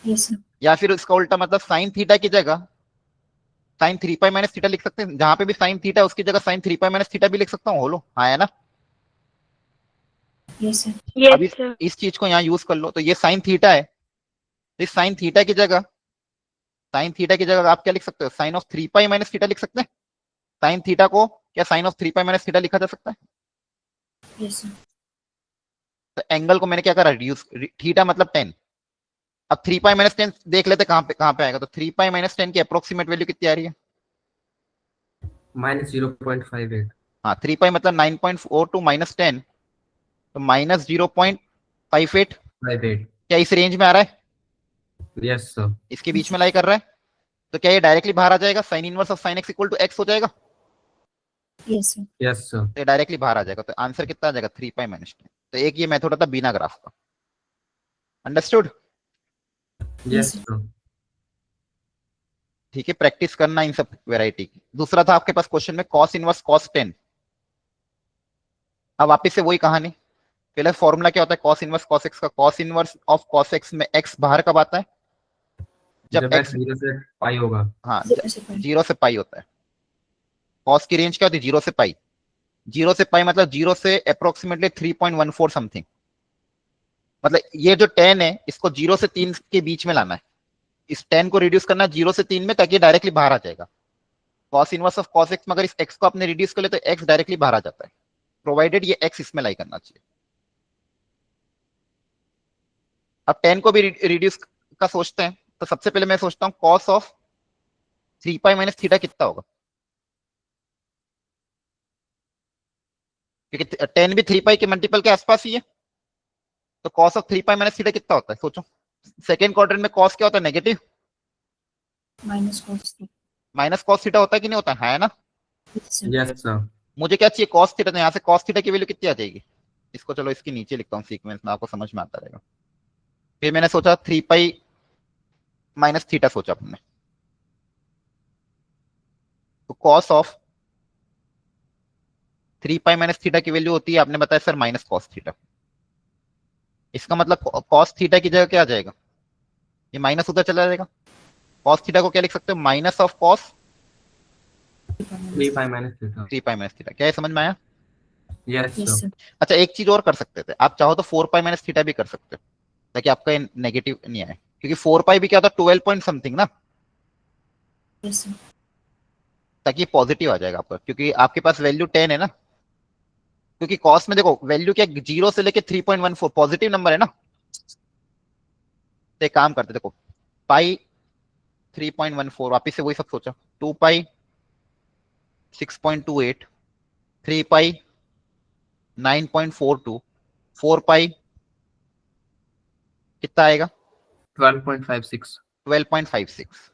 Yes, sir. या फिर इसका उल्टा मतलब साइन थीटा की जगह साइन 3 पाई माइनस थीटा लिख सकते हैं। जहां पे भी साइन थीटा उसकी जगह साइन 3 पाई माइनस थीटा भी लिख सकता हूँ। होलो, हाँ है ना। Yes, sir. अब इस चीज को यहाँ यूज कर लो। तो ये साइन थीटा है, तो इस साइन थीटा की जगह आप क्या लिख सकते हो, sine of 3 pi minus theta लिख सकते हैं। साइन थीटा को क्या sine of 3 pi minus theta लिखा जा सकता है। Yes, sir. तो एंगल को मैंने क्या करा, रिड्यूस, थीटा मतलब 10। अब 3 पाई माइनस 10 देख लेते कहां पे आएगा। तो 3 पाई माइनस 10 की अप्रोक्सीमेट वैल्यू कितनी आ रही है, -0.58। हाँ 3 पाई मतलब 9.42 माइनस 10, तो -0.58। 58। क्या इस रेंज में आ रहा है, यस सर। इसके बीच में लाई कर रहा है। तो क्या ये डायरेक्टली बाहर आ जाएगा, sine inverse of sine x equal to x हो जाएगा। Yes, sir. Yes sir. तो डायरेक्टली बाहर आ जाएगा। तो आंसर कितना आ जाएगा, 3 पाई माइनस 10। तो एक ये मेथड होता है बिना ग्राफ का। अंडरस्टूड। Yes sir. सर। ठीक है, प्रैक्टिस करना इन सब वेराइटी की। दूसरा था आपके पास क्वेश्चन में कॉस इनवर्स कॉस 10। अब वापिस से वही कहानी, पहले फॉर्मूला क्या होता है कॉस इनवर्स कॉस एक्स का, cos inverse of cos x में एक्स बाहर कब आता है, जब जब एक्स, x 0 से पाई होगा। हाँ Zero से pi. 0 से पाई होता है। कॉस की रेंज क्या होती है, 0 से पाई। 0 से पाई मतलब 0 से अप्रोक्सीमेटली 3.14 समथिंग। मतलब ये जो 10 है इसको 0 से 3 के बीच में लाना है। इस 10 को रिड्यूस करना है 0 से 3 में, ताकि डायरेक्टली बाहर आ जाएगा। Cos inverse of cos x में अगर इस एक्स को आपने रिड्यूस कर ले तो एक्स डायरेक्टली बाहर आ जाता है, प्रोवाइडेड ये एक्स इसमें लाई करना चाहिए। अब 10 को भी रिड्यूस का सोचते हैं, तो सबसे पहले मैं सोचता हूँ cos of 3 pi minus theta कितना होगा, क्योंकि 10 भी 3 पाई के मल्टीपल के आसपास ही है। तो cos of 3 pi minus theta कितना होता है, सोचो। सेकेंड क्वाड्रेंट में कॉस क्या होता है, negative. Minus cos theta. Minus cos theta होता है कि नहीं होता है ना। Yes, sir. Yes sir. मुझे क्या चाहिए, कॉस थीटा। तो यहाँ से कॉस थीटा की वैल्यू कितनी आ जाएगी, इसको चलो इसके नीचे लिखता हूँ सीक्वेंस में, आपको समझ में आता रहेगा। फिर मैंने सोचा 3 पाई माइनस थीटा सोचा अपने। तो cos of 3 pi minus theta की वैल्यू होती है, आपने बताया सर माइनस कॉस थीटा। इसका मतलब कॉस थीटा की जगह क्या आ जाएगा, ये माइनस उधर चला जाएगा। कॉस थीटा को क्या लिख सकते हो, minus of cos 3 pi minus theta. 3 pi minus theta. क्या ये समझ में आया। Yes Yes, sir. sir. अच्छा एक चीज और कर सकते थे, आप चाहो तो 4 पाई माइनस थीटा भी कर सकते हो, ताकि आपका नेगेटिव नहीं आए। क्योंकि 4 पाई भी क्या था 12 पॉइंट समथिंग ना, Yes, sir. ताकि पॉजिटिव आ जाएगा आपका, क्योंकि आपके पास वैल्यू 10 है ना। क्योंकि कॉस में देखो वैल्यू क्या 0 से लेके 3.14 पॉजिटिव नंबर है ना। तो एक काम करते देखो, पाई 3.14, वापिस से वही सब सोचा। 2 पाई 6.28, 3 पाई 9.42, 4 पाई कितना आएगा 12.56। 12.56।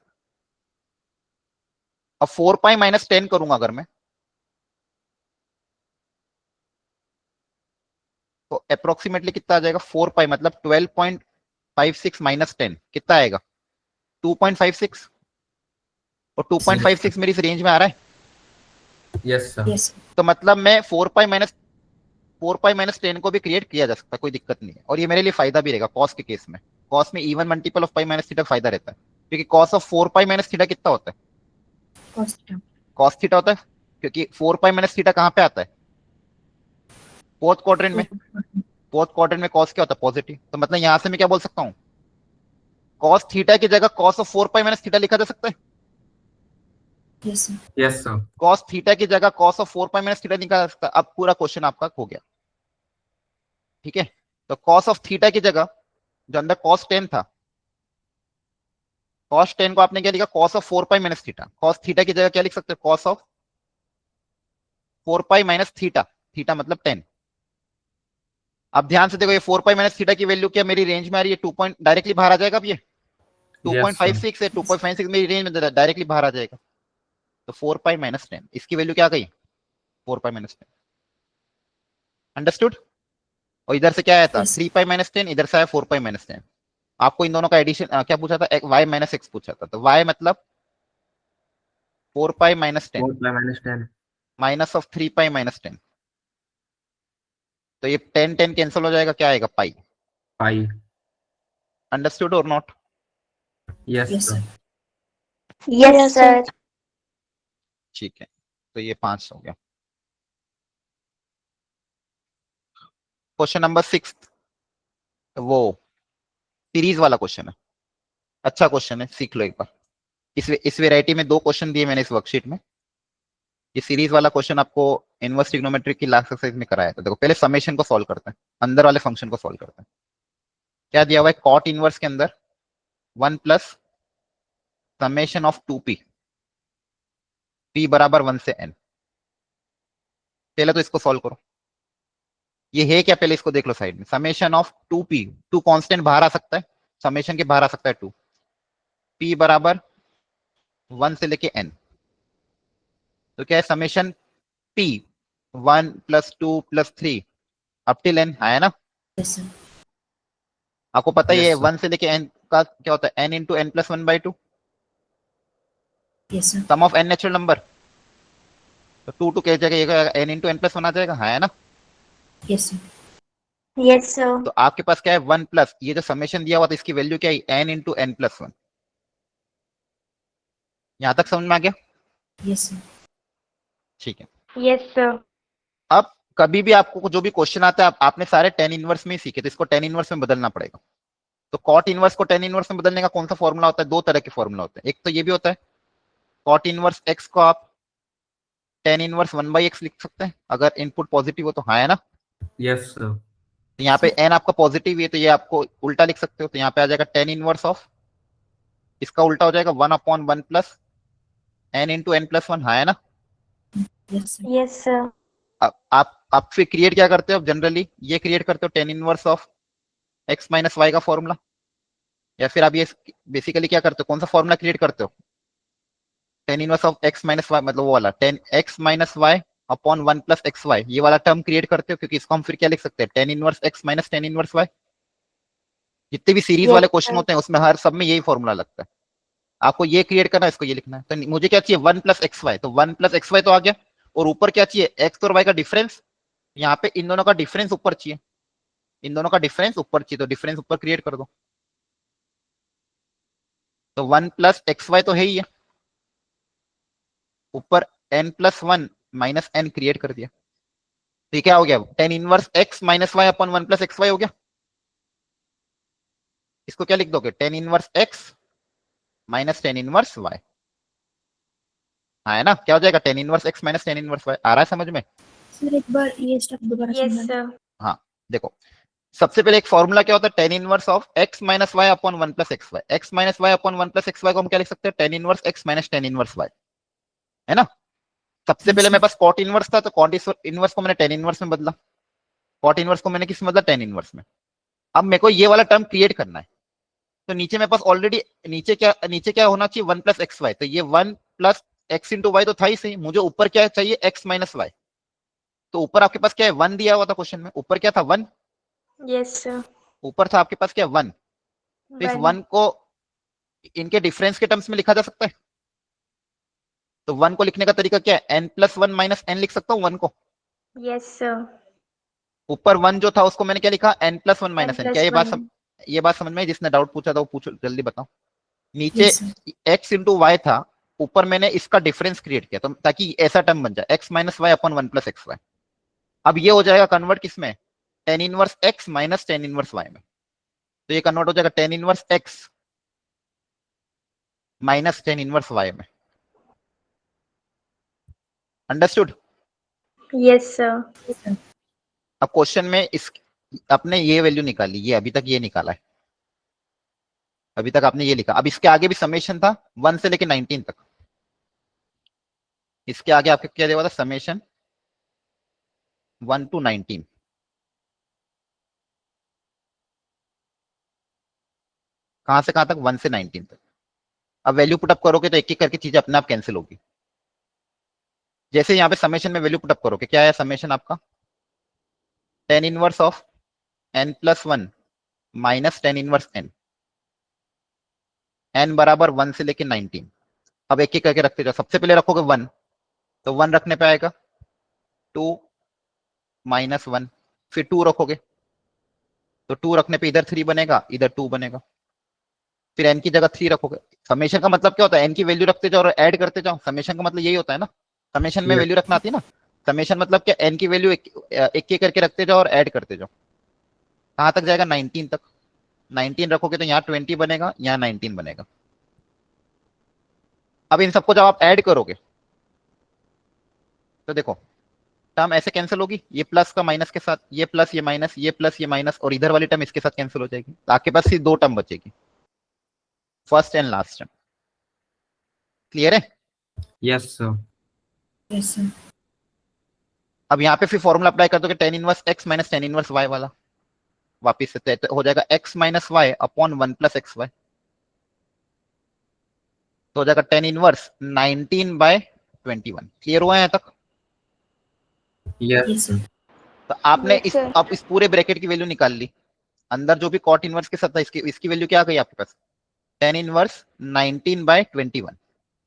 अब 4 पाई माइनस 10 करूंगा अगर मैं, तो अप्रोक्सीमेटली कितना आ जाएगा, 4 पाई मतलब 12.56 माइनस 10 कितना आएगा 2.56। और 2.56 मेरी इस रेंज में आ रहा है। Yes sir. Yes, sir. तो मतलब मैं 4 पाई माइनस 10 को भी क्रिएट किया जा सकता है, कोई दिक्कत नहीं है। और ये मेरे लिए फायदा भी रहेगा कॉस के केस में। कॉस में even multiple of pi minus theta फायदा रहता है, क्योंकि cos of 4 pi minus theta कितना होता है, Cos theta. कॉस थीटा होता है। क्योंकि 4 पाई माइनस थीटा कहां पे आता है, फोर्थ क्वाड्रेंट में। फोर्थ क्वाड्रेंट में कॉस क्या होता है, पॉजिटिव। तो मतलब यहां से मैं क्या बोल सकता हूँ, कॉस थीटा की जगह cos of 4 pi minus theta लिखा जा सकता है। Yes, sir. Yes sir, cos theta की जगह cos of 4 pi minus theta निकाल सकता। अब पूरा क्वेश्चन आपका हो गया, ठीक है। तो कॉस ऑफ थीटा की जगह जो अंदर कॉस 10 था, कॉस 10 को आपने क्या लिखा, cos of 4 pi minus theta. Cos theta की जगह क्या लिख सकते हो, cos of 4 pi minus theta, theta मतलब 10। अब ध्यान से देखो, ये 4 पाई माइनस थीटा की वैल्यू क्या मेरी रेंज में आ रही है, 2 पॉइंट डायरेक्टली बाहर आ जाएगा। अब ये यस सर, 2.56 है, 2.56 मेरी रेंज में डायरेक्टली बाहर आ जाएगा। तो 4 पाई माइनस 10 इसकी वैल्यू क्या गई, 4 पाई माइनस 10। अंडरस्टूड। और इधर से क्या आया था, Yes. 3 पाई माइनस 10, इधर से आया 4 पाई माइनस 10। आपको इन दोनों का एडिशन क्या पूछा था, y माइनस एक्स पूछा था। तो y मतलब 4 pi minus 10 4 minus 10 minus of 3 pi minus 10। तो ये 10 10 कैंसिल हो जाएगा, क्या आएगा, पाई। पाई। अंडरस्टूड और not. Yes Yes, sir, sir. Yes, sir. ठीक है, तो ये 5 हो गया। क्वेश्चन नंबर 6 वो सीरीज वाला क्वेश्चन है, अच्छा क्वेश्चन है, सीख लो एक बार। इस वेराइटी में 2 क्वेश्चन दिए मैंने इस वर्कशीट में। ये सीरीज वाला क्वेश्चन आपको इनवर्स ट्रिग्नोमेट्री की लास्ट एक्सरसाइज में कराया था। देखो पहले समेशन को सॉल्व करते हैं, अंदर वाले फंक्शन को सॉल्व करते हैं। क्या दिया हुआ है, कॉट इनवर्स के अंदर 1 plus summation of 2p, p बराबर 1 से n। पहले तो इसको सॉल्व करो। ये है क्या, पहले इसको देख लो साइड में। समेशन ऑफ 2p, 2 कांस्टेंट बाहर आ सकता है, समेशन के बाहर आ सकता है 2, p बराबर 1 से लेके n। तो क्या है, summation p 1 plus 2 plus 3 up till n आया ना। Yes, sir. आपको पता ही है Yes, sir. 1 से लेके n का क्या होता है, n into n plus 1/2, Yes, sir. Sum of n natural number. तो 2 2 क्या जगह n इंटू n प्लस 1 आ जाएगा, है ना। Yes, sir. Yes, sir. तो आपके पास क्या है, 1 प्लस ये जो समेशन दिया हुआ था इसकी वैल्यू क्या है, n इंटू n प्लस 1। यहां तक समझ में आ गया, Yes, sir. ठीक है। Yes, sir. अब कभी भी आपको जो भी क्वेश्चन आता है, आपने सारे टेन इनवर्स में ही सीखे, तो इसको टेन इनवर्स में बदलना पड़ेगा। तो कॉट इनवर्स को टेन इनवर्स में बदलने का कौन सा फॉर्मूला होता है, 2 तरह के फॉर्मूला होते हैं। एक तो ये भी होता है, कॉट इनवर्स एक्स को आप टेन इनवर्स 1/x लिख सकते हैं अगर इनपुट पॉजिटिव हो तो, हाँ है ना। यस सर, तो यहाँ पे n आपका पॉजिटिव है तो ये आपको उल्टा लिख सकते हो। तो यहाँ पे आ जाएगा टेन इनवर्स ऑफ, इसका उल्टा हो जाएगा 1/1 plus n into n plus 1, हाँ है ना। Yes, sir. Yes, sir. अब आप फिर क्रिएट क्या करते हो, जनरली ये क्रिएट करते हो tan inverse of x minus y का फॉर्मूला, या फिर आप ये बेसिकली क्या करते हो, कौन सा फॉर्मूला क्रिएट करते हो, tan inverse of x minus y, मतलब वो वाला 10x minus y upon 1 plus x y, ये वाला टर्म क्रिएट करते हो। क्योंकि इसको हम फिर क्या लिख सकते हैं, tan inverse x minus tan inverse y. जितने भी सीरीज Yes, वाले क्वेश्चन sir. होते हैं उसमें हर सब में यही फॉर्मूला लगता है। आपको ये क्रिएट करना है, इसको ये लिखना है। तो मुझे क्या चाहिए, 1 प्लस एक्स वाई, तो 1 प्लस एक्स वाई तो आ गया। और ऊपर क्या चाहिए, एक्स और वाई का डिफरेंस। यहाँ पे इन दोनों का डिफरेंस ऊपर चाहिए, इन दोनों का डिफरेंस ऊपर चाहिए, तो डिफरेंस ऊपर क्रिएट कर दो। तो 1 प्लस एक्स वाई तो है ही है, ऊपर n plus 1 minus n create कर दिया। तो क्या हो गया, tan inverse x minus y upon 1 plus x y हो गया। इसको क्या लिख दोगे, tan inverse x minus tan inverse y, हाँ है ना। क्या हो जाएगा, tan inverse x minus tan inverse y। आ रहा है समझ में। Sir, एक बार ये स्टेप दोबारा Yes, समझाना। sir. हाँ देखो, सबसे पहले एक फॉर्मूला क्या होता है, tan inverse of x minus y upon 1 plus x y. X minus y upon 1 plus x y को हम क्या लिख सकते हैं, tan inverse x minus tan inverse y, है ना। सबसे पहले मेरे पास कॉट इनवर्स था, तो कॉट इनवर्स को मैंने टेन इनवर्स में बदला, कॉट इनवर्स को मैंने किस में बदला, टेन इनवर्स में। अब मेरे को ये वाला टर्म क्रिएट करना है। तो नीचे मेरे पास ऑलरेडी नीचे क्या होना चाहिए, 1 प्लस एक्स वाई। तो ये 1 प्लस एक्स इंटू वाई तो था ही सही, मुझे ऊपर क्या चाहिए, x माइनस वाई। तो ऊपर आपके पास क्या है, 1 दिया हुआ था क्वेश्चन में, ऊपर क्या था 1, Yes, sir. ऊपर था आपके पास क्या 1। तो इस 1 को इनके डिफरेंस के टर्म्स में लिखा जा सकता है। तो 1 को लिखने का तरीका क्या है, n प्लस 1 माइनस n लिख सकता हूँ 1 को। Yes, sir. ऊपर 1 जो था उसको मैंने क्या लिखा, n plus 1 minus n। plus क्या one. ये बात समझ में आई, जिसने डाउट पूछा था वो पूछो जल्दी बताओ। नीचे Yes, sir. x into y था, ऊपर मैंने इसका डिफरेंस क्रिएट किया, तो ताकि ऐसा टर्म बन जाए, x minus y upon 1 plus x y. अब ये हो जाएगा कन्वर्ट किसमें, tan inverse x minus tan inverse y में। तो ये कन्वर्ट हो जाएगा tan inverse x minus tan inverse y में। Understood? Yes, sir. Yes, sir. अब क्वेश्चन में इस आपने ये वैल्यू निकाली, ये अभी तक ये निकाला है, अभी तक आपने ये लिखा। अब इसके आगे भी समेशन था 1 से लेके 19 तक, इसके आगे आपको क्या दिया हुआ था, समेशन 1 to 19। कहां से कहां तक, 1 से 19 तक। अब वैल्यू पुटअप करोगे तो एक एक करके चीजें अपने आप कैंसिल होगी। जैसे यहाँ पे समेशन में वैल्यू पुटअप करोगे, क्या है समेशन आपका, tan inverse of n+1 minus tan inverse n, n बराबर 1 से लेके 19। अब एक एक करके रखते जाओ, सबसे पहले रखोगे 1, तो 1 रखने पे आएगा 2 माइनस 1, फिर 2 रखोगे तो 2 रखने पे इधर 3 बनेगा, इधर 2 बनेगा, फिर n की जगह 3 रखोगे। समेशन का मतलब क्या होता है, n की वैल्यू रखते जाओ और ऐड करते जाओ। समेशन का मतलब यही होता है ना, समेशन में Yes. वैल्यू रखना आती है ना। समेशन मतलब क्या, n की वैल्यू एक एक करके रखते जाओ और ऐड करते जाओ। कहां तक जाएगा, 19 तक। 19 रखोगे तो यहाँ 20 बनेगा, यहाँ 19 बनेगा। अब इन सबको जब आप ऐड करोगे तो देखो टर्म ऐसे कैंसिल होगी, ये प्लस का माइनस के साथ, ये प्लस ये माइनस, ये प्लस ये माइनस, और इधर वाली टर्म इसके साथ कैंसिल हो जाएगी। तो आपके पास सिर्फ 2 टर्म बचेगी, first and last term. Clear है? Yes, sir. Yes, sir. अब यहाँ पे फिर फॉर्मूला अप्लाई कर दोगे, tan इनवर्स x माइनस tan इनवर्स y वाला, वापिस से तो हो जाएगा x minus y upon 1 plus x y, तो हो जाएगा tan इनवर्स 19/21। क्लियर हुआ है यहाँ तक? Yes. Yes, sir. तो आपने Yes, sir. अब इस पूरे ब्रैकेट की वैल्यू निकाल ली, अंदर जो भी कॉट इनवर्स के साथ था इसकी वैल्यू क्या आ गई आपके पास, tan इनवर्स 19/21,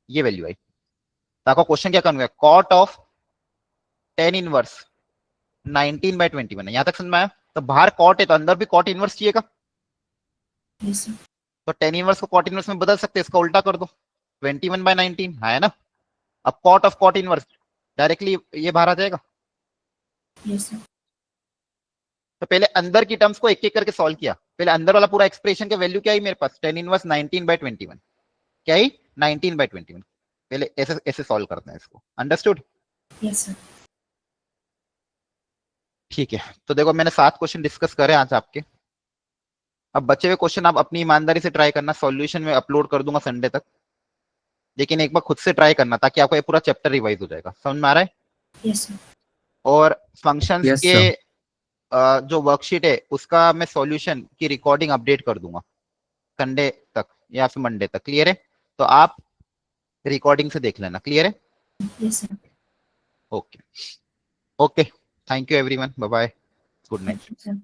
ये वैल्यू आई। तो आपका क्वेश्चन क्या करना है, कॉट ऑफ tan इनवर्स 19/21 है। यहां तक समझ में आया? तो बाहर कॉट है तो अंदर भी कॉट इनवर्स चाहिएगा, Yes, sir. तो tan इनवर्स को कॉट इनवर्स में बदल सकते हैं, इसका उल्टा कर दो, 21/19 है ना। अब cot of cot inverse directly ये बाहर आ जाएगा। Yes, sir. तो पहले अंदर की टर्म्स को एक एक करके सॉल्व किया, पहले अंदर वाला पूरा एक्सप्रेशन का वैल्यू क्या है मेरे पास, tan इनवर्स 19/21, क्या है 19/21। पहले ऐसे ऐसे सॉल्व करते हैं इसको, अंडरस्टूड? Yes, sir. ठीक है, तो देखो मैंने 7 क्वेश्चन डिस्कस करे आज आपके। अब बचे हुए क्वेश्चन आप अपनी ईमानदारी से ट्राई करना, सॉल्यूशन में अपलोड कर दूंगा संडे तक, लेकिन एक बार खुद से ट्राई करना ताकि आपको ये पूरा चैप्टर रिवाइज हो जाएगा। समझ में आ रहा है? Yes, sir. और फंक्शंस Yes, के sir. जो वर्कशीट है उसका मैं सॉल्यूशन की रिकॉर्डिंग अपडेट कर दूंगा संडे तक या फिर मंडे तक। क्लियर है? तो आप रिकॉर्डिंग से देख लेना। क्लियर है? Yes, sir. Okay okay, thank you everyone, bye bye, good night. Thank you, sir.